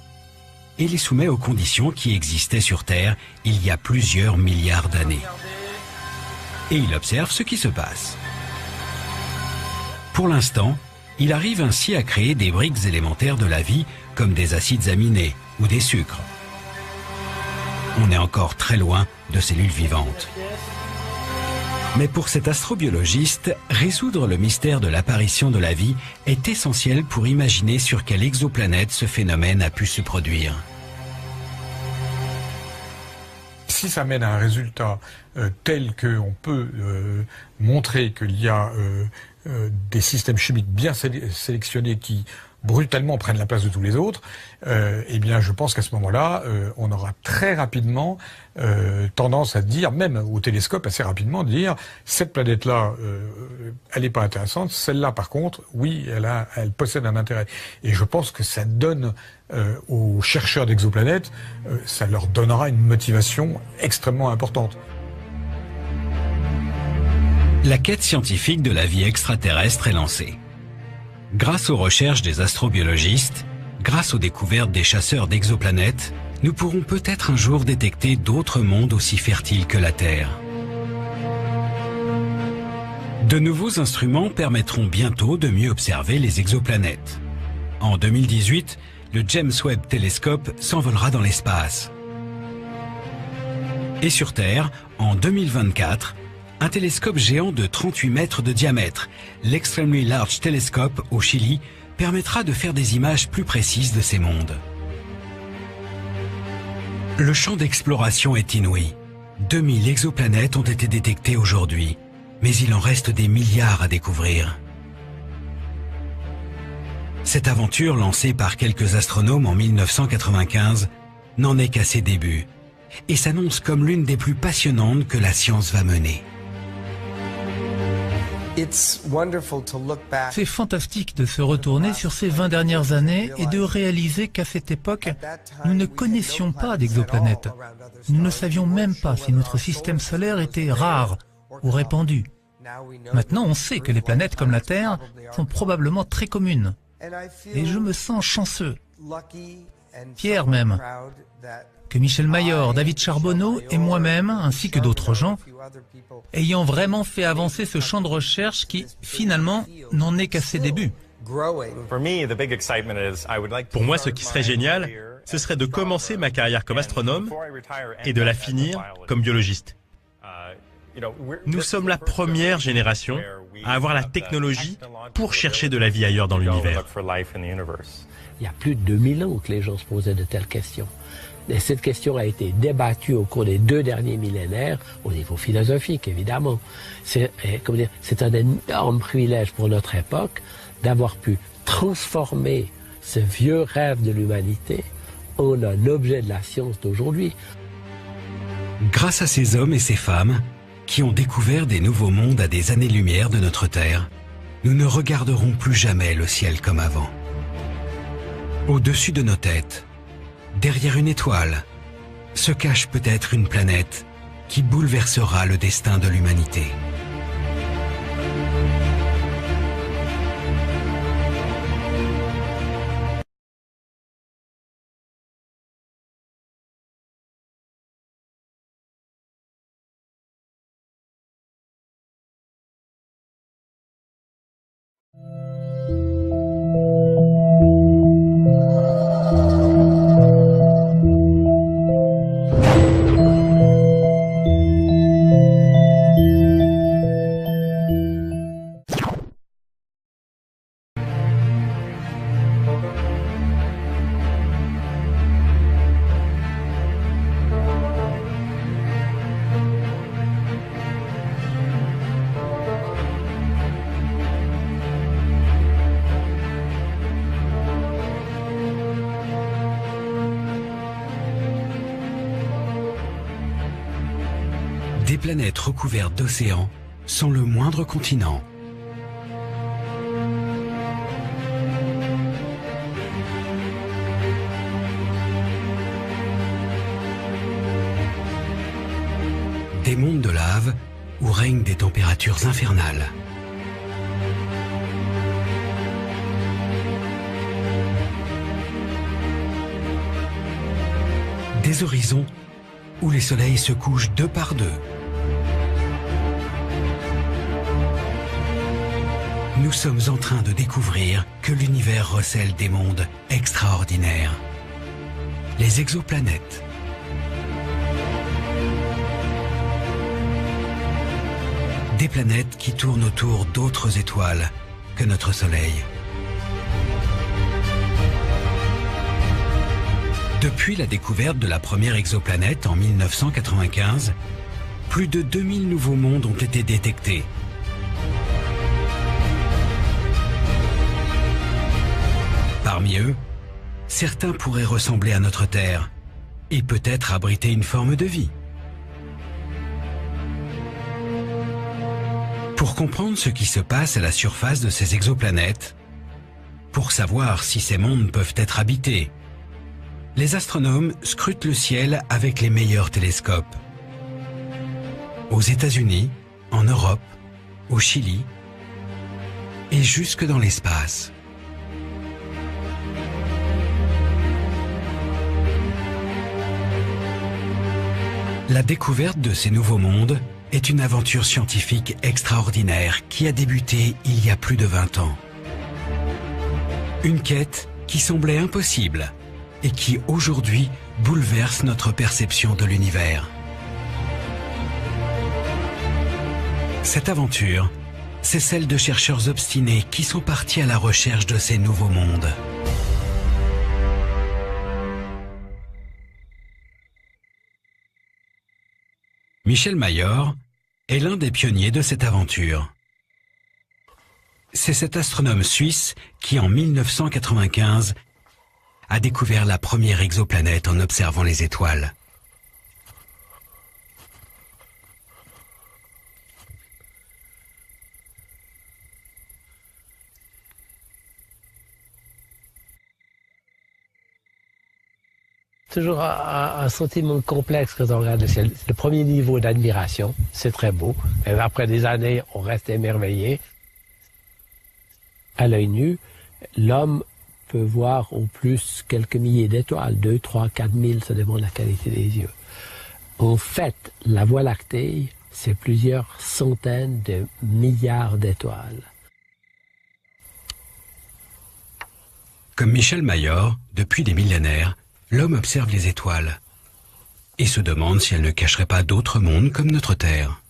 et les soumet aux conditions qui existaient sur Terre il y a plusieurs milliards d'années. Et il observe ce qui se passe. Pour l'instant, il arrive ainsi à créer des briques élémentaires de la vie comme des acides aminés ou des sucres. On est encore très loin de cellules vivantes. Mais pour cet astrobiologiste, résoudre le mystère de l'apparition de la vie est essentiel pour imaginer sur quelle exoplanète ce phénomène a pu se produire. Si ça mène à un résultat tel qu'on peut montrer qu'il y a des systèmes chimiques bien sélectionnés qui brutalement prennent la place de tous les autres, eh bien je pense qu'à ce moment-là, on aura très rapidement tendance à dire, même au télescope assez rapidement, dire cette planète-là, elle n'est pas intéressante, celle-là par contre, oui, elle possède un intérêt. Et je pense que ça donne aux chercheurs d'exoplanètes, ça leur donnera une motivation extrêmement importante. La quête scientifique de la vie extraterrestre est lancée. Grâce aux recherches des astrobiologistes, grâce aux découvertes des chasseurs d'exoplanètes, nous pourrons peut-être un jour détecter d'autres mondes aussi fertiles que la Terre. De nouveaux instruments permettront bientôt de mieux observer les exoplanètes. En 2018, le James Webb Telescope s'envolera dans l'espace. Et sur Terre, en 2024, un télescope géant de 38 mètres de diamètre, l'Extremely Large Telescope au Chili, permettra de faire des images plus précises de ces mondes. Le champ d'exploration est inouï. 2000 exoplanètes ont été détectées aujourd'hui, mais il en reste des milliards à découvrir. Cette aventure lancée par quelques astronomes en 1995 n'en est qu'à ses débuts et s'annonce comme l'une des plus passionnantes que la science va mener. C'est fantastique de se retourner sur ces 20 dernières années et de réaliser qu'à cette époque, nous ne connaissions pas d'exoplanètes. Nous ne savions même pas si notre système solaire était rare ou répandu. Maintenant, on sait que les planètes comme la Terre sont probablement très communes. Et je me sens chanceux, fier même, que Michel Mayor, David Charbonneau et moi-même, ainsi que d'autres gens, ayant vraiment fait avancer ce champ de recherche qui, finalement, n'en est qu'à ses débuts. Pour moi, ce qui serait génial, ce serait de commencer ma carrière comme astronome et de la finir comme biologiste. Nous sommes la première génération à avoir la technologie pour chercher de la vie ailleurs dans l'univers. Il y a plus de 2000 ans que les gens se posaient de telles questions. Et cette question a été débattue au cours des 2 derniers millénaires, au niveau philosophique, évidemment. C'est un énorme privilège pour notre époque d'avoir pu transformer ce vieux rêve de l'humanité en un objet de la science d'aujourd'hui. Grâce à ces hommes et ces femmes qui ont découvert des nouveaux mondes à des années-lumière de notre Terre, nous ne regarderons plus jamais le ciel comme avant. Au-dessus de nos têtes, derrière une étoile, se cache peut-être une planète qui bouleversera le destin de l'humanité. Des planètes recouvertes d'océans sans le moindre continent. Des mondes de lave où règnent des températures infernales. Des horizons où les soleils se couchent 2 par 2. Nous sommes en train de découvrir que l'univers recèle des mondes extraordinaires. Les exoplanètes. Des planètes qui tournent autour d'autres étoiles que notre Soleil. Depuis la découverte de la première exoplanète en 1995, plus de 2000 nouveaux mondes ont été détectés. Parmi eux, certains pourraient ressembler à notre Terre et peut-être abriter une forme de vie. Pour comprendre ce qui se passe à la surface de ces exoplanètes, pour savoir si ces mondes peuvent être habités, les astronomes scrutent le ciel avec les meilleurs télescopes. Aux États-Unis, en Europe, au Chili et jusque dans l'espace. La découverte de ces nouveaux mondes est une aventure scientifique extraordinaire qui a débuté il y a plus de 20 ans. Une quête qui semblait impossible et qui aujourd'hui bouleverse notre perception de l'univers. Cette aventure, c'est celle de chercheurs obstinés qui sont partis à la recherche de ces nouveaux mondes. Michel Mayor est l'un des pionniers de cette aventure. C'est cet astronome suisse qui, en 1995, a découvert la première exoplanète en observant les étoiles. Toujours un sentiment complexe quand on regarde le ciel. Le premier niveau d'admiration, c'est très beau. Et après des années, on reste émerveillé. À l'œil nu, l'homme peut voir au plus quelques milliers d'étoiles, 2, 3, 4 000, ça dépend de la qualité des yeux. En fait, la Voie lactée, c'est plusieurs centaines de milliards d'étoiles. Comme Michel Mayor, depuis des millénaires, l'homme observe les étoiles et se demande si elles ne cacheraient pas d'autres mondes comme notre Terre.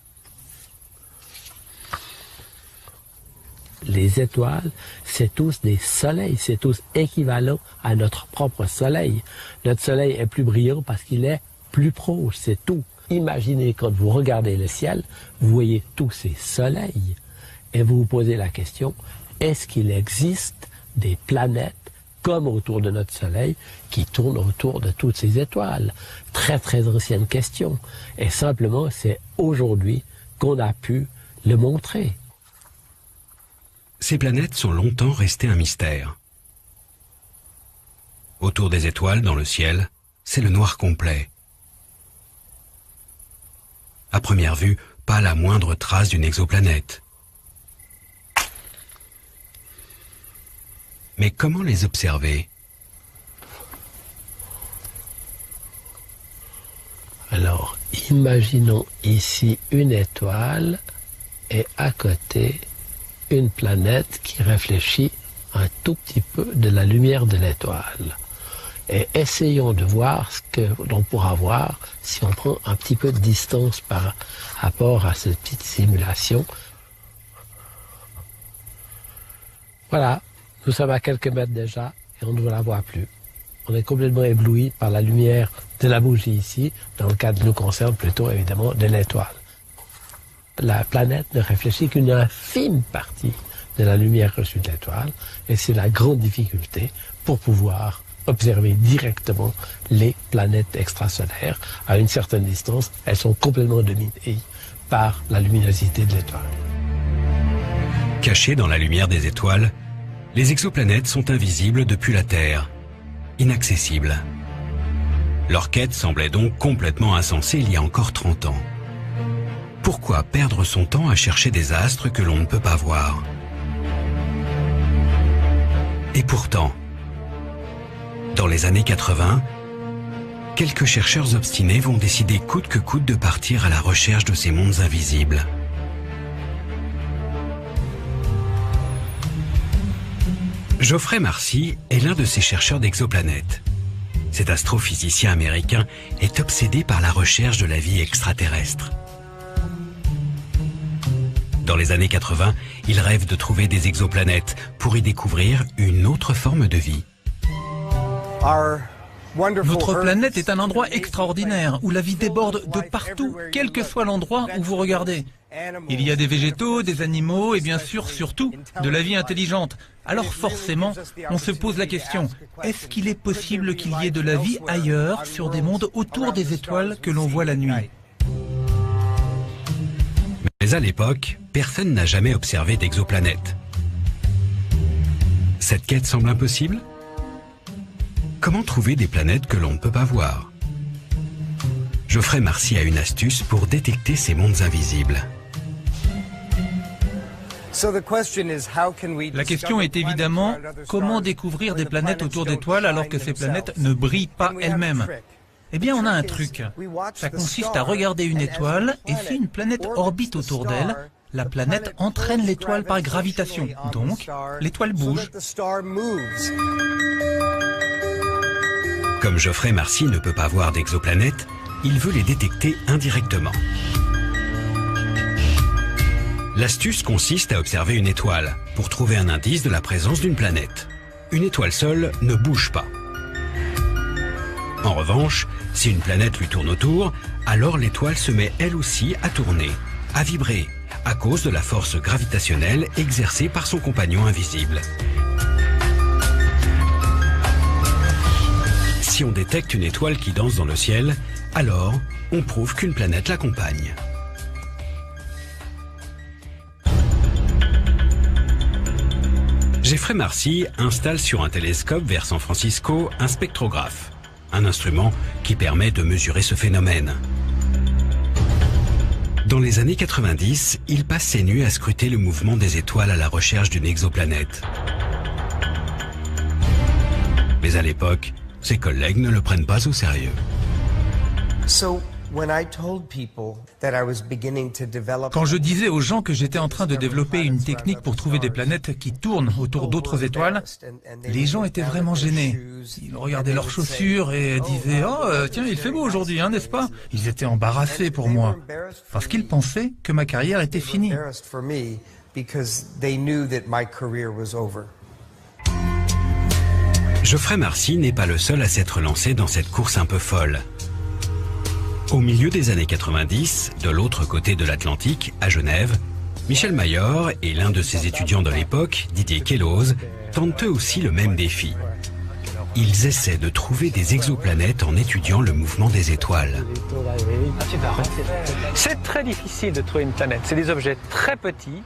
Les étoiles, c'est tous des soleils, c'est tous équivalents à notre propre soleil. Notre soleil est plus brillant parce qu'il est plus proche, c'est tout. Imaginez quand vous regardez le ciel, vous voyez tous ces soleils et vous vous posez la question, est-ce qu'il existe des planètes comme autour de notre Soleil, qui tourne autour de toutes ces étoiles? Très très ancienne question. Et simplement, c'est aujourd'hui qu'on a pu le montrer. Ces planètes sont longtemps restées un mystère. Autour des étoiles, dans le ciel, c'est le noir complet. À première vue, pas la moindre trace d'une exoplanète. Mais comment les observer? Alors, imaginons ici une étoile et à côté une planète qui réfléchit un tout petit peu de la lumière de l'étoile. Et essayons de voir ce que l'on pourra voir si on prend un petit peu de distance par rapport à cette petite simulation. Voilà. Nous sommes à quelques mètres déjà et on ne la voit plus. On est complètement ébloui par la lumière de la bougie ici, dans le cas qui nous concerne plutôt évidemment de l'étoile. La planète ne réfléchit qu'une infime partie de la lumière reçue de l'étoile et c'est la grande difficulté pour pouvoir observer directement les planètes extrasolaires. À une certaine distance, elles sont complètement dominées par la luminosité de l'étoile. Cachées dans la lumière des étoiles, les exoplanètes sont invisibles depuis la Terre, inaccessibles. Leur quête semblait donc complètement insensée il y a encore 30 ans. Pourquoi perdre son temps à chercher des astres que l'on ne peut pas voir? Et pourtant, dans les années 80, quelques chercheurs obstinés vont décider coûte que coûte de partir à la recherche de ces mondes invisibles. Geoffrey Marcy est l'un de ces chercheurs d'exoplanètes. Cet astrophysicien américain est obsédé par la recherche de la vie extraterrestre. Dans les années 80, il rêve de trouver des exoplanètes pour y découvrir une autre forme de vie. Notre planète est un endroit extraordinaire où la vie déborde de partout, quel que soit l'endroit où vous regardez. Il y a des végétaux, des animaux et bien sûr, surtout, de la vie intelligente. Alors forcément, on se pose la question, est-ce qu'il est possible qu'il y ait de la vie ailleurs, sur des mondes autour des étoiles que l'on voit la nuit? Mais à l'époque, personne n'a jamais observé d'exoplanète. Cette quête semble impossible? Comment trouver des planètes que l'on ne peut pas voir? Geoffrey Marcy a une astuce pour détecter ces mondes invisibles. La question est évidemment comment découvrir des planètes autour d'étoiles alors que ces planètes ne brillent pas elles-mêmes. Eh bien, on a un truc. Ça consiste à regarder une étoile, et si une planète orbite autour d'elle, la planète entraîne l'étoile par gravitation. Donc, l'étoile bouge. Comme Geoffrey Marcy ne peut pas voir d'exoplanètes, il veut les détecter indirectement. L'astuce consiste à observer une étoile pour trouver un indice de la présence d'une planète. Une étoile seule ne bouge pas. En revanche, si une planète lui tourne autour, alors l'étoile se met elle aussi à tourner, à vibrer, à cause de la force gravitationnelle exercée par son compagnon invisible. Si on détecte une étoile qui danse dans le ciel, alors on prouve qu'une planète l'accompagne. Geoffrey Marcy installe sur un télescope vers San Francisco un spectrographe, un instrument qui permet de mesurer ce phénomène. Dans les années 90, il passe ses nuits à scruter le mouvement des étoiles à la recherche d'une exoplanète. Mais à l'époque, ses collègues ne le prennent pas au sérieux. Quand je disais aux gens que j'étais en train de développer une technique pour trouver des planètes qui tournent autour d'autres étoiles, les gens étaient vraiment gênés. Ils regardaient leurs chaussures et disaient « Oh, tiens, il fait beau aujourd'hui, hein, n'est-ce pas ?» Ils étaient embarrassés pour moi, parce qu'ils pensaient que ma carrière était finie. Geoffrey Marcy n'est pas le seul à s'être lancé dans cette course un peu folle. Au milieu des années 90, de l'autre côté de l'Atlantique, à Genève, Michel Mayor et l'un de ses étudiants de l'époque, Didier Queloz, tentent eux aussi le même défi. Ils essaient de trouver des exoplanètes en étudiant le mouvement des étoiles. C'est très difficile de trouver une planète. C'est des objets très petits,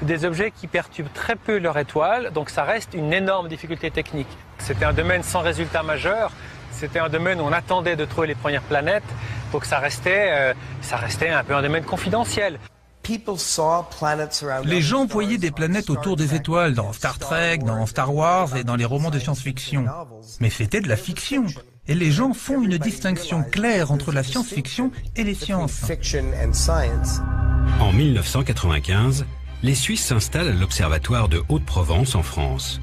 des objets qui perturbent très peu leur étoile, donc ça reste une énorme difficulté technique. C'était un domaine sans résultat majeur, c'était un domaine où on attendait de trouver les premières planètes, donc ça restait un peu un domaine confidentiel. Les gens voyaient des planètes autour des étoiles dans Star Trek, dans Star Wars et dans les romans de science-fiction. Mais c'était de la fiction. Et les gens font une distinction claire entre la science-fiction et les sciences. En 1995, les Suisses s'installent à l'Observatoire de Haute-Provence en France.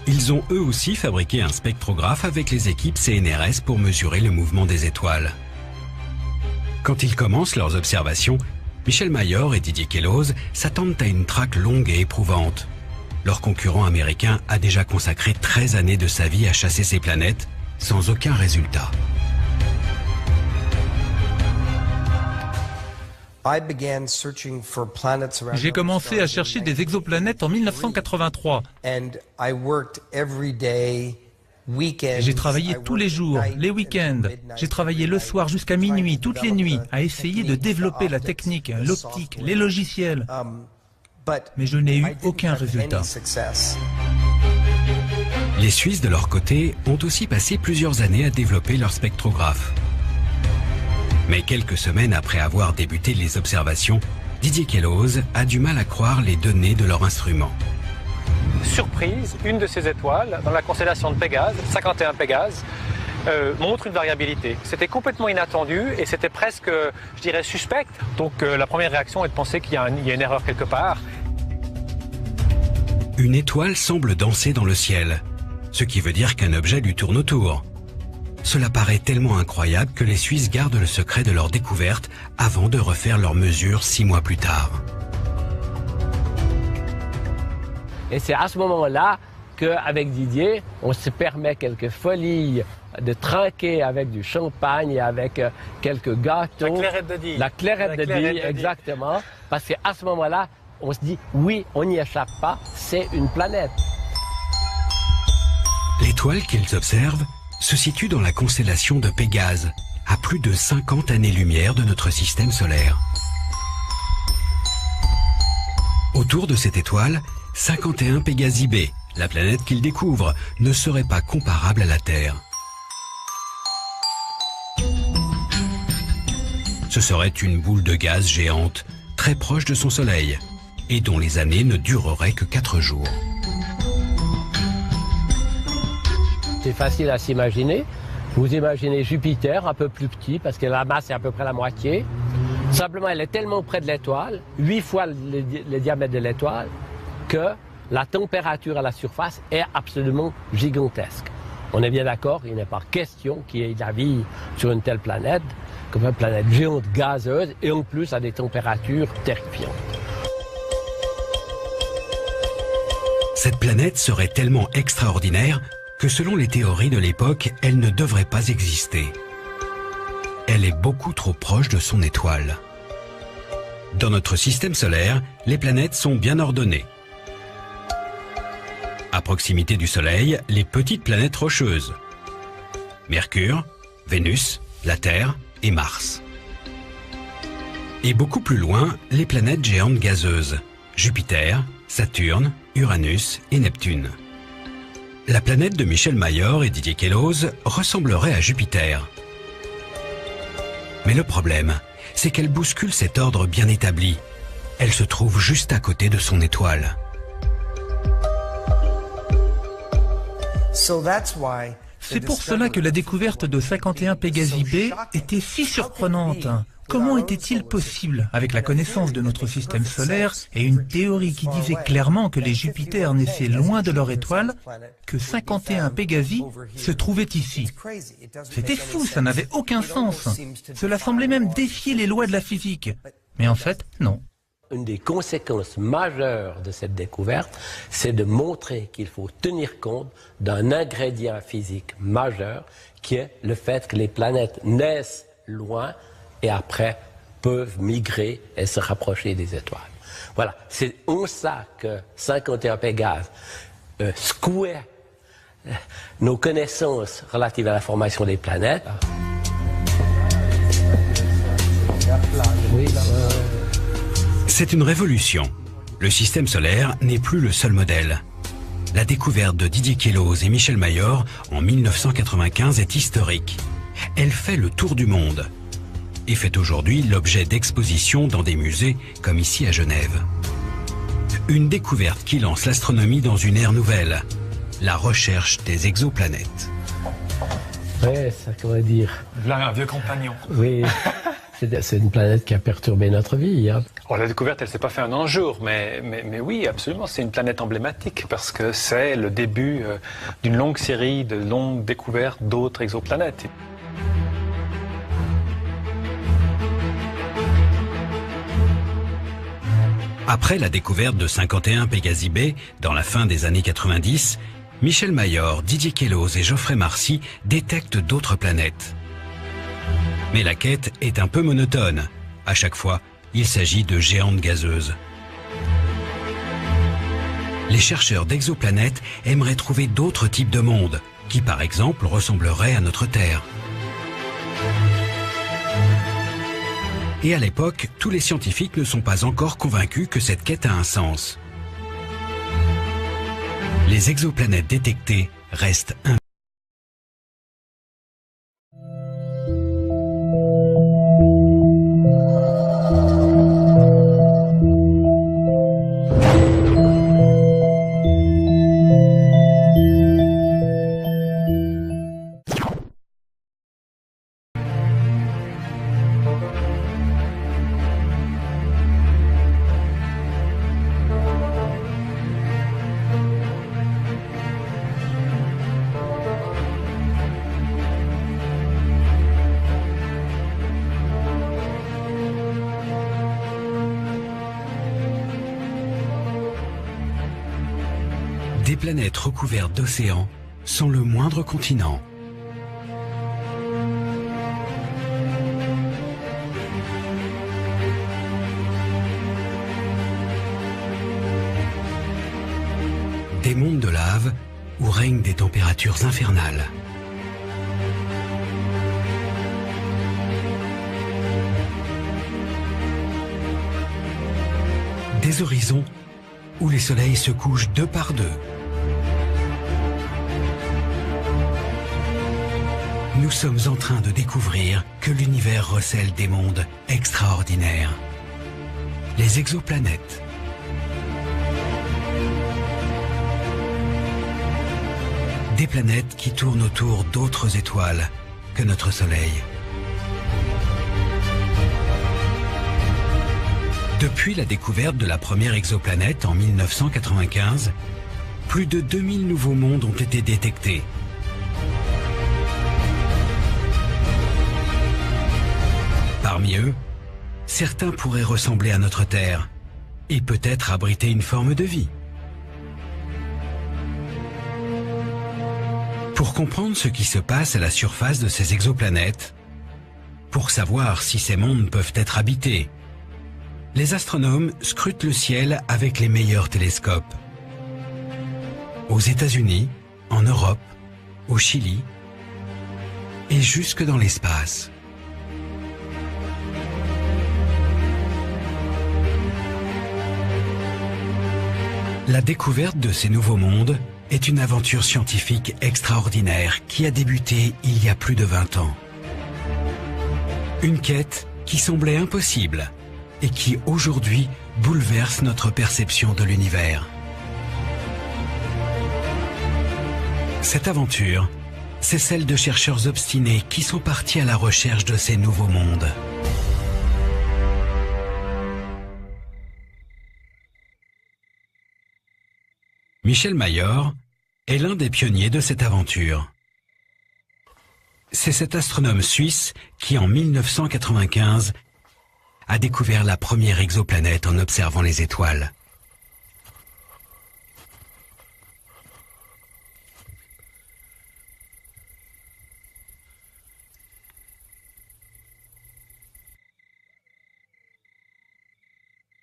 Ils ont eux aussi fabriqué un spectrographe avec les équipes CNRS pour mesurer le mouvement des étoiles. Quand ils commencent leurs observations, Michel Mayor et Didier Queloz s'attendent à une traque longue et éprouvante. Leur concurrent américain a déjà consacré 13 années de sa vie à chasser ces planètes, sans aucun résultat. J'ai commencé à chercher des exoplanètes en 1983. J'ai travaillé tous les jours, les week-ends. J'ai travaillé le soir jusqu'à minuit, toutes les nuits, à essayer de développer la technique, l'optique, les logiciels. Mais je n'ai eu aucun résultat. Les Suisses, de leur côté, ont aussi passé plusieurs années à développer leur spectrographe. Mais quelques semaines après avoir débuté les observations, Didier Queloz a du mal à croire les données de leur instrument. Surprise, une de ces étoiles, dans la constellation de Pégase, 51 Pégase, montre une variabilité. C'était complètement inattendu et c'était presque, je dirais, suspect. Donc la première réaction est de penser qu'il y a une erreur quelque part. Une étoile semble danser dans le ciel, ce qui veut dire qu'un objet lui tourne autour. Cela paraît tellement incroyable que les Suisses gardent le secret de leur découverte avant de refaire leurs mesures 6 mois plus tard. Et c'est à ce moment-là qu'avec Didier, on se permet quelques folies de trinquer avec du champagne et avec quelques gâteaux. La clairette de Die. La clairette de Die, exactement. Parce qu'à ce moment-là, on se dit, oui, on n'y échappe pas, c'est une planète. L'étoile qu'ils observent se situe dans la constellation de Pégase, à plus de 50 années-lumière de notre système solaire. Autour de cette étoile, 51 Pégasi B, la planète qu'ils découvrent, ne serait pas comparable à la Terre. Ce serait une boule de gaz géante, très proche de son Soleil, et dont les années ne dureraient que 4 jours. C'est facile à s'imaginer. Vous imaginez Jupiter, un peu plus petit, parce que la masse est à peu près la moitié. Simplement, elle est tellement près de l'étoile, 8 fois le diamètre de l'étoile, que la température à la surface est absolument gigantesque. On est bien d'accord, il n'est pas question qu'il y ait de la vie sur une telle planète, comme une planète géante gazeuse, et en plus à des températures terrifiantes. Cette planète serait tellement extraordinaire que selon les théories de l'époque, elle ne devrait pas exister. Elle est beaucoup trop proche de son étoile. Dans notre système solaire, les planètes sont bien ordonnées. À proximité du Soleil, les petites planètes rocheuses. Mercure, Vénus, la Terre et Mars. Et beaucoup plus loin, les planètes géantes gazeuses. Jupiter, Saturne, Uranus et Neptune. La planète de Michel Mayor et Didier Queloz ressemblerait à Jupiter. Mais le problème, c'est qu'elle bouscule cet ordre bien établi. Elle se trouve juste à côté de son étoile. C'est pour cela que la découverte de 51 Pégasi b était si surprenante. Comment était-il possible, avec la connaissance de notre système solaire et une théorie qui disait clairement que les Jupiters naissaient loin de leur étoile, que 51 Pégasi se trouvaient ici? C'était fou, ça n'avait aucun sens. Cela semblait même défier les lois de la physique. Mais en fait, non. Une des conséquences majeures de cette découverte, c'est de montrer qu'il faut tenir compte d'un ingrédient physique majeur, qui est le fait que les planètes naissent loin et après peuvent migrer et se rapprocher des étoiles. Voilà, c'est en ça que 51 Pégase secouait nos connaissances relatives à la formation des planètes. C'est une révolution. Le système solaire n'est plus le seul modèle. La découverte de Didier Queloz et Michel Mayor en 1995 est historique. Elle fait le tour du monde et fait aujourd'hui l'objet d'expositions dans des musées comme ici à Genève. Une découverte qui lance l'astronomie dans une ère nouvelle, la recherche des exoplanètes. Oui, ça comment dire. Là, un vieux compagnon. Oui, c'est une planète qui a perturbé notre vie. Hein. Oh, la découverte, elle ne s'est pas faite en un jour, mais oui, absolument, c'est une planète emblématique parce que c'est le début d'une longue série de longues découvertes d'autres exoplanètes. Après la découverte de 51 Pégasi b dans la fin des années 90, Michel Mayor, Didier Queloz et Geoffrey Marcy détectent d'autres planètes. Mais la quête est un peu monotone. À chaque fois, il s'agit de géantes gazeuses. Les chercheurs d'exoplanètes aimeraient trouver d'autres types de mondes, qui par exemple ressembleraient à notre Terre. Et à l'époque, tous les scientifiques ne sont pas encore convaincus que cette quête a un sens. Les exoplanètes détectées restent des planètes recouvertes d'océans sans le moindre continent. Des mondes de lave où règnent des températures infernales. Des horizons où les soleils se couchent deux par deux. Nous sommes en train de découvrir que l'univers recèle des mondes extraordinaires. Les exoplanètes. Des planètes qui tournent autour d'autres étoiles que notre Soleil. Depuis la découverte de la première exoplanète en 1995, plus de 2000 nouveaux mondes ont été détectés. Parmi eux, certains pourraient ressembler à notre Terre et peut-être abriter une forme de vie. Pour comprendre ce qui se passe à la surface de ces exoplanètes, pour savoir si ces mondes peuvent être habités, les astronomes scrutent le ciel avec les meilleurs télescopes. Aux États-Unis, en Europe, au Chili et jusque dans l'espace. La découverte de ces nouveaux mondes est une aventure scientifique extraordinaire qui a débuté il y a plus de 20 ans. Une quête qui semblait impossible et qui aujourd'hui bouleverse notre perception de l'univers. Cette aventure, c'est celle de chercheurs obstinés qui sont partis à la recherche de ces nouveaux mondes. Michel Mayor est l'un des pionniers de cette aventure. C'est cet astronome suisse qui, en 1995, a découvert la première exoplanète en observant les étoiles.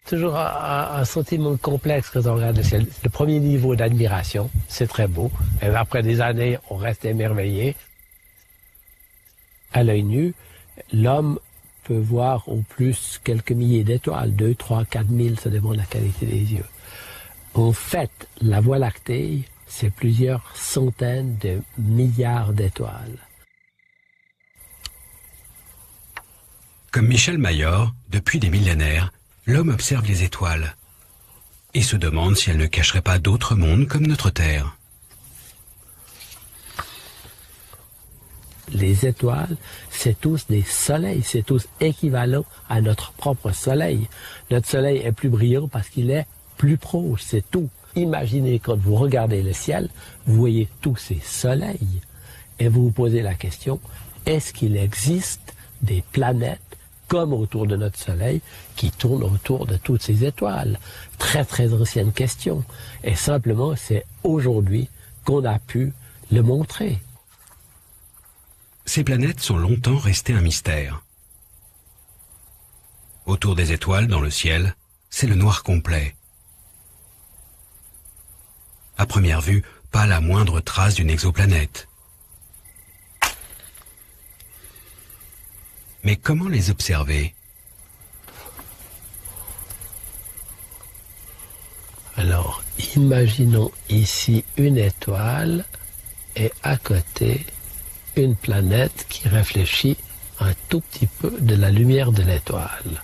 Toujours un sentiment complexe quand on regarde le ciel. Le premier niveau d'admiration, c'est très beau. Et après des années, on reste émerveillé. À l'œil nu, l'homme peut voir au plus quelques milliers d'étoiles, 2, 3, 4 000, ça dépend de la qualité des yeux. En fait, la Voie lactée, c'est plusieurs centaines de milliards d'étoiles. Comme Michel Mayor, depuis des millénaires, l'homme observe les étoiles et se demande si elles ne cacheraient pas d'autres mondes comme notre Terre. Les étoiles, c'est tous des soleils, c'est tous équivalents à notre propre soleil. Notre soleil est plus brillant parce qu'il est plus proche, c'est tout. Imaginez quand vous regardez le ciel, vous voyez tous ces soleils et vous vous posez la question, est-ce qu'il existe des planètes comme autour de notre soleil qui tournent autour de toutes ces étoiles? Très très ancienne question. Et simplement, c'est aujourd'hui qu'on a pu le montrer. Ces planètes sont longtemps restées un mystère. Autour des étoiles, dans le ciel, c'est le noir complet. À première vue, pas la moindre trace d'une exoplanète. Mais comment les observer? Alors, imaginons ici une étoile et à côté une planète qui réfléchit un tout petit peu de la lumière de l'étoile.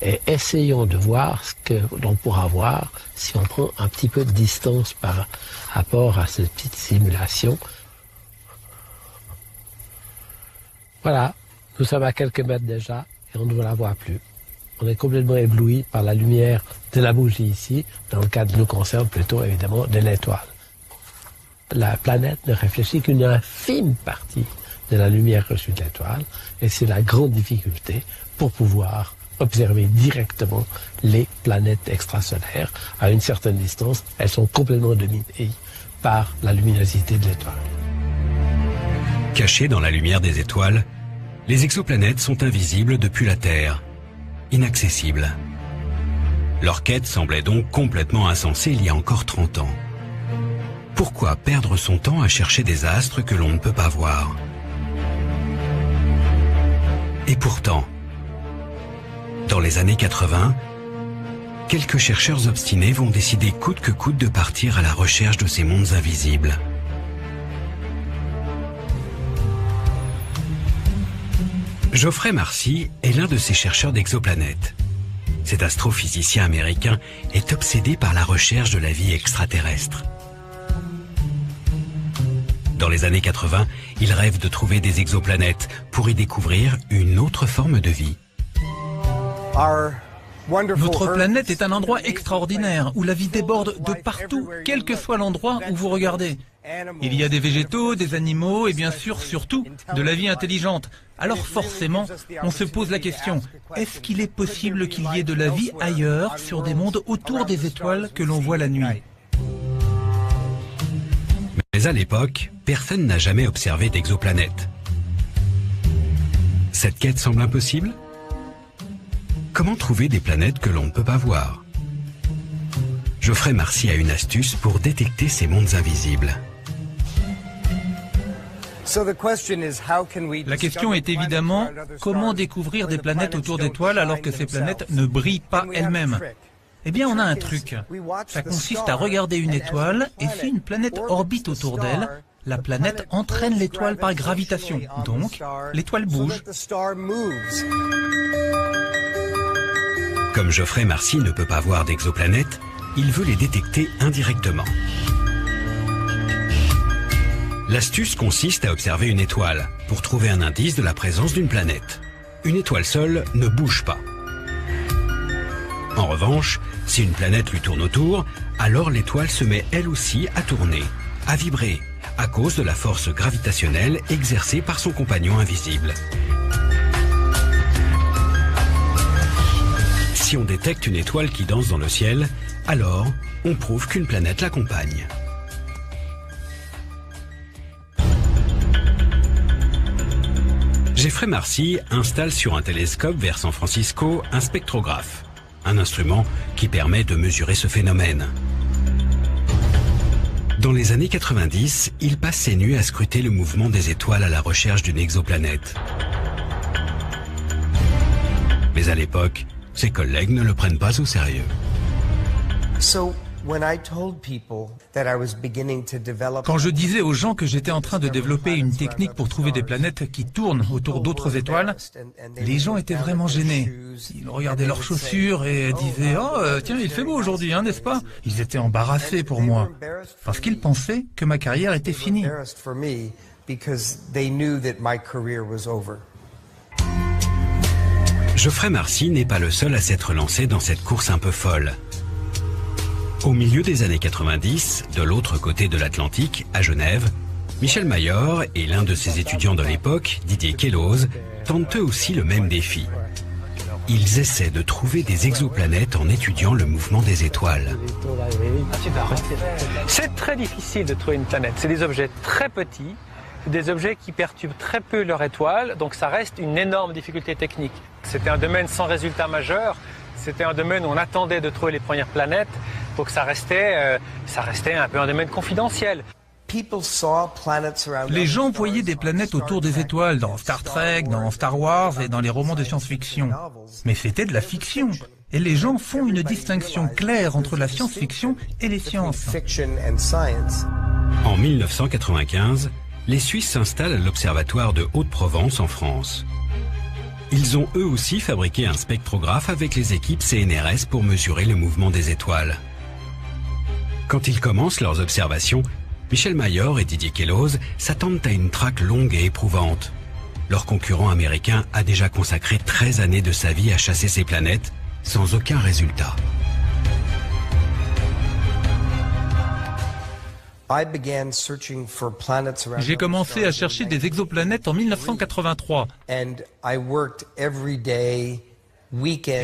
Et essayons de voir ce que l'on pourra voir si on prend un petit peu de distance par rapport à cette petite simulation. Voilà, nous sommes à quelques mètres déjà et on ne la voit plus. On est complètement ébloui par la lumière de la bougie ici, dans le cas qui nous concerne plutôt évidemment de l'étoile. La planète ne réfléchit qu'une infime partie de la lumière reçue de l'étoile et c'est la grande difficulté pour pouvoir observer directement les planètes extrasolaires. À une certaine distance, elles sont complètement dominées par la luminosité de l'étoile. Cachées dans la lumière des étoiles, les exoplanètes sont invisibles depuis la Terre, inaccessibles. Leur quête semblait donc complètement insensée il y a encore 30 ans. Pourquoi perdre son temps à chercher des astres que l'on ne peut pas voir? Et pourtant, dans les années 80, quelques chercheurs obstinés vont décider coûte que coûte de partir à la recherche de ces mondes invisibles. Geoffrey Marcy est l'un de ces chercheurs d'exoplanètes. Cet astrophysicien américain est obsédé par la recherche de la vie extraterrestre. Dans les années 80, il rêve de trouver des exoplanètes pour y découvrir une autre forme de vie. Notre planète est un endroit extraordinaire où la vie déborde de partout, quel que soit l'endroit où vous regardez. Il y a des végétaux, des animaux et bien sûr, surtout, de la vie intelligente. Alors forcément, on se pose la question, est-ce qu'il est possible qu'il y ait de la vie ailleurs, sur des mondes autour des étoiles que l'on voit la nuit? Mais à l'époque, personne n'a jamais observé d'exoplanète. Cette quête semble impossible? Comment trouver des planètes que l'on ne peut pas voir? Geoffrey Marcy a une astuce pour détecter ces mondes invisibles. La question est évidemment, comment découvrir des planètes autour d'étoiles alors que ces planètes ne brillent pas elles-mêmes? Eh bien, on a un truc. Ça consiste à regarder une étoile et si une planète orbite autour d'elle, la planète entraîne l'étoile par gravitation. Donc, l'étoile bouge. Comme Geoffrey Marcy ne peut pas voir d'exoplanètes, il veut les détecter indirectement. L'astuce consiste à observer une étoile pour trouver un indice de la présence d'une planète. Une étoile seule ne bouge pas. En revanche, si une planète lui tourne autour, alors l'étoile se met elle aussi à tourner, à vibrer, à cause de la force gravitationnelle exercée par son compagnon invisible. Si on détecte une étoile qui danse dans le ciel, alors on prouve qu'une planète l'accompagne. Geoffrey Marcy installe sur un télescope vers San Francisco un spectrographe, un instrument qui permet de mesurer ce phénomène. Dans les années 90, il passe ses nuits à scruter le mouvement des étoiles à la recherche d'une exoplanète. Mais à l'époque, ses collègues ne le prennent pas au sérieux. Quand je disais aux gens que j'étais en train de développer une technique pour trouver des planètes qui tournent autour d'autres étoiles, les gens étaient vraiment gênés. Ils regardaient leurs chaussures et disaient « Oh, tiens, il fait beau aujourd'hui, hein, n'est-ce pas ?» Ils étaient embarrassés pour moi, parce qu'ils pensaient que ma carrière était finie. Geoffrey Marcy n'est pas le seul à s'être lancé dans cette course un peu folle. Au milieu des années 90, de l'autre côté de l'Atlantique, à Genève, Michel Mayor et l'un de ses étudiants de l'époque, Didier Queloz, tentent eux aussi le même défi. Ils essaient de trouver des exoplanètes en étudiant le mouvement des étoiles. C'est très difficile de trouver une planète. C'est des objets très petits, des objets qui perturbent très peu leur étoile, donc ça reste une énorme difficulté technique. C'était un domaine sans résultat majeur, c'était un domaine où on attendait de trouver les premières planètes, donc ça restait un peu un domaine confidentiel. Les gens voyaient des planètes autour des étoiles dans Star Trek, dans Star Wars et dans les romans de science-fiction. Mais c'était de la fiction. Et les gens font une distinction claire entre la science-fiction et les sciences. En 1995, les Suisses s'installent à l'Observatoire de Haute-Provence en France. Ils ont eux aussi fabriqué un spectrographe avec les équipes CNRS pour mesurer le mouvement des étoiles. Quand ils commencent leurs observations, Michel Mayor et Didier Queloz s'attendent à une traque longue et éprouvante. Leur concurrent américain a déjà consacré 13 années de sa vie à chasser ces planètes, sans aucun résultat. J'ai commencé à chercher des exoplanètes en 1983.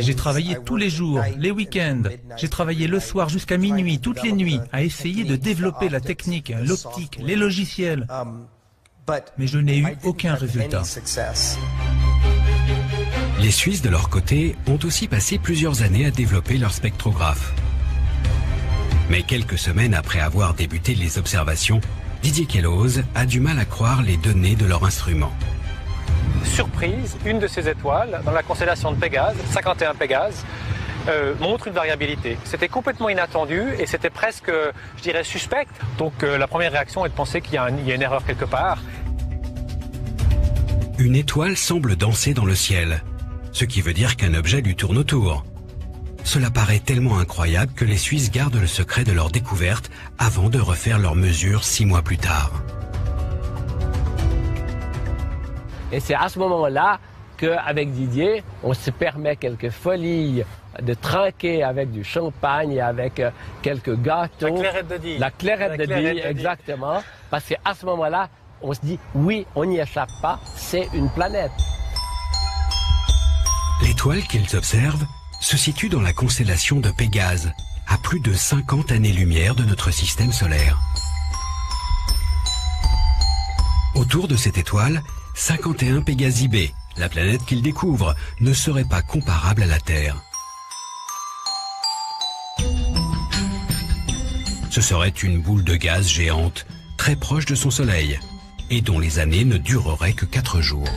J'ai travaillé tous les jours, les week-ends. J'ai travaillé le soir jusqu'à minuit, toutes les nuits, à essayer de développer la technique, l'optique, les logiciels. Mais je n'ai eu aucun résultat. Les Suisses, de leur côté, ont aussi passé plusieurs années à développer leur spectrographe. Mais quelques semaines après avoir débuté les observations, Didier Queloz a du mal à croire les données de leur instrument. Surprise, une de ces étoiles, dans la constellation de Pégase, 51 Pégase, montre une variabilité. C'était complètement inattendu et c'était presque, je dirais, suspect. Donc la première réaction est de penser qu'il y a une erreur quelque part. Une étoile semble danser dans le ciel, ce qui veut dire qu'un objet lui tourne autour. Cela paraît tellement incroyable que les Suisses gardent le secret de leur découverte avant de refaire leurs mesures 6 mois plus tard. Et c'est à ce moment-là qu'avec Didier, on se permet quelques folies de trinquer avec du champagne et avec quelques gâteaux. La clairette de Die. La clairette de Die, exactement. Parce qu'à ce moment-là, on se dit, oui, on n'y échappe pas, c'est une planète. L'étoile qu'ils observent se situe dans la constellation de Pégase, à plus de 50 années-lumière de notre système solaire. Autour de cette étoile, 51 Pégasi B, la planète qu'ils découvrent, ne serait pas comparable à la Terre. Ce serait une boule de gaz géante, très proche de son Soleil, et dont les années ne dureraient que 4 jours.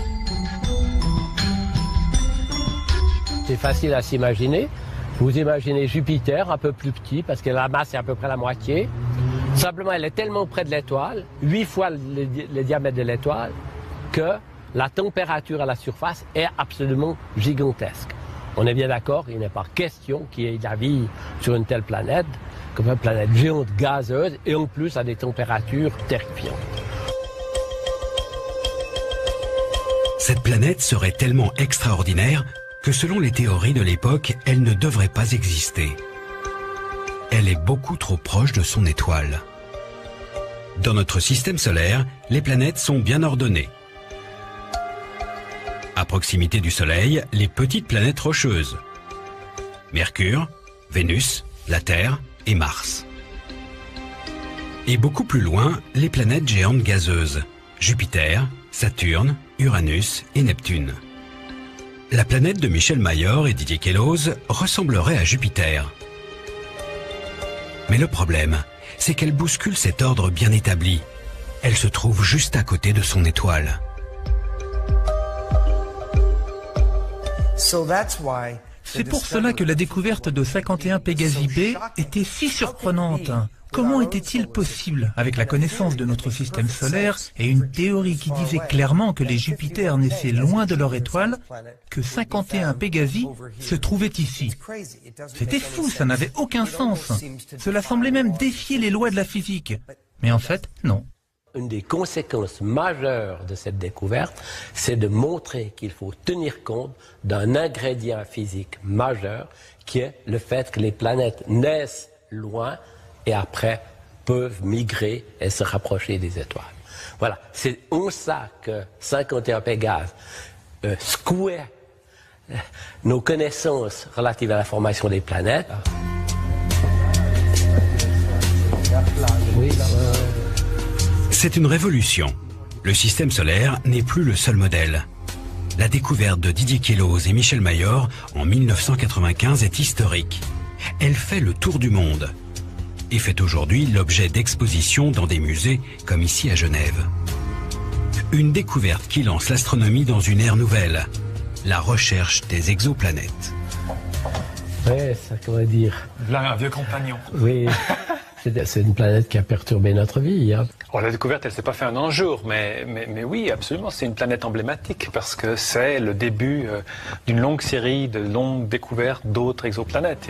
C'est facile à s'imaginer. Vous imaginez Jupiter, un peu plus petit, parce que la masse est à peu près la moitié. Simplement, elle est tellement près de l'étoile, 8 fois le diamètre de l'étoile, que la température à la surface est absolument gigantesque. On est bien d'accord, il n'est pas question qu'il y ait de la vie sur une telle planète, comme une planète géante gazeuse, et en plus à des températures terrifiantes. Cette planète serait tellement extraordinaire que selon les théories de l'époque, elle ne devrait pas exister. Elle est beaucoup trop proche de son étoile. Dans notre système solaire, les planètes sont bien ordonnées. À proximité du Soleil, les petites planètes rocheuses. Mercure, Vénus, la Terre et Mars. Et beaucoup plus loin, les planètes géantes gazeuses. Jupiter, Saturne, Uranus et Neptune. La planète de Michel Mayor et Didier Queloz ressemblerait à Jupiter. Mais le problème, c'est qu'elle bouscule cet ordre bien établi. Elle se trouve juste à côté de son étoile. C'est pour cela que la découverte de 51 Pégasi B était si surprenante. Comment était-il possible, avec la connaissance de notre système solaire et une théorie qui disait clairement que les Jupiters naissaient loin de leur étoile, que 51 Pégasi se trouvaient ici? C'était fou, ça n'avait aucun sens. Cela semblait même défier les lois de la physique. Mais en fait, non. Une des conséquences majeures de cette découverte, c'est de montrer qu'il faut tenir compte d'un ingrédient physique majeur, qui est le fait que les planètes naissent loin et après peuvent migrer et se rapprocher des étoiles. Voilà, c'est en ça que 51 Pégase secouait nos connaissances relatives à la formation des planètes. C'est une révolution. Le système solaire n'est plus le seul modèle. La découverte de Didier Queloz et Michel Mayor en 1995 est historique. Elle fait le tour du monde et fait aujourd'hui l'objet d'expositions dans des musées comme ici à Genève. Une découverte qui lance l'astronomie dans une ère nouvelle, la recherche des exoplanètes. Oui, ça comment dire. Là, un vieux compagnon. Oui, c'est une planète qui a perturbé notre vie. Hein. Oh, la découverte, elle ne s'est pas faite en un jour, mais oui, absolument, c'est une planète emblématique parce que c'est le début d'une longue série de longues découvertes d'autres exoplanètes.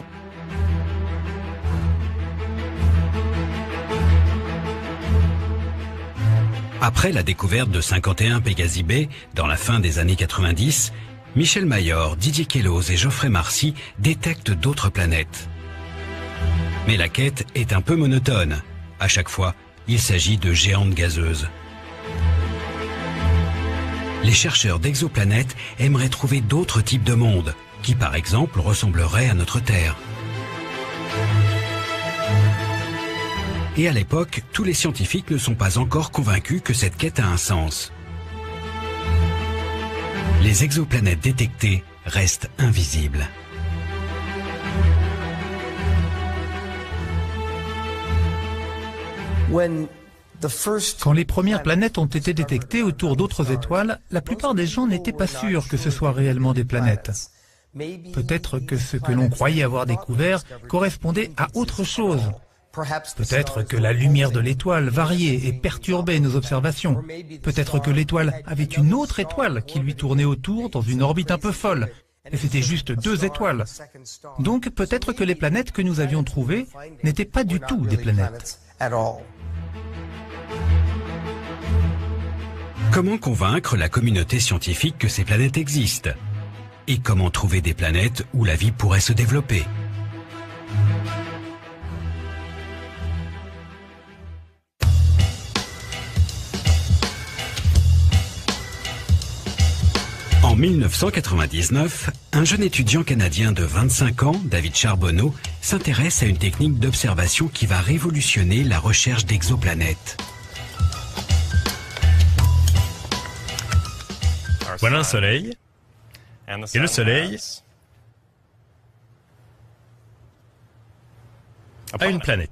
Après la découverte de 51 Pégasi B, dans la fin des années 90, Michel Mayor, Didier Queloz et Geoffrey Marcy détectent d'autres planètes. Mais la quête est un peu monotone. À chaque fois, il s'agit de géantes gazeuses. Les chercheurs d'exoplanètes aimeraient trouver d'autres types de mondes, qui par exemple ressembleraient à notre Terre. Et à l'époque, tous les scientifiques ne sont pas encore convaincus que cette quête a un sens. Les exoplanètes détectées restent invisibles. Quand les premières planètes ont été détectées autour d'autres étoiles, la plupart des gens n'étaient pas sûrs que ce soit réellement des planètes. Peut-être que ce que l'on croyait avoir découvert correspondait à autre chose. Peut-être que la lumière de l'étoile variait et perturbait nos observations. Peut-être que l'étoile avait une autre étoile qui lui tournait autour dans une orbite un peu folle. Et c'était juste 2 étoiles. Donc peut-être que les planètes que nous avions trouvées n'étaient pas du tout des planètes. Comment convaincre la communauté scientifique que ces planètes existent? Et comment trouver des planètes où la vie pourrait se développer? En 1999, un jeune étudiant canadien de 25 ans, David Charbonneau, s'intéresse à une technique d'observation qui va révolutionner la recherche d'exoplanètes. Voilà un soleil, et le soleil a une planète.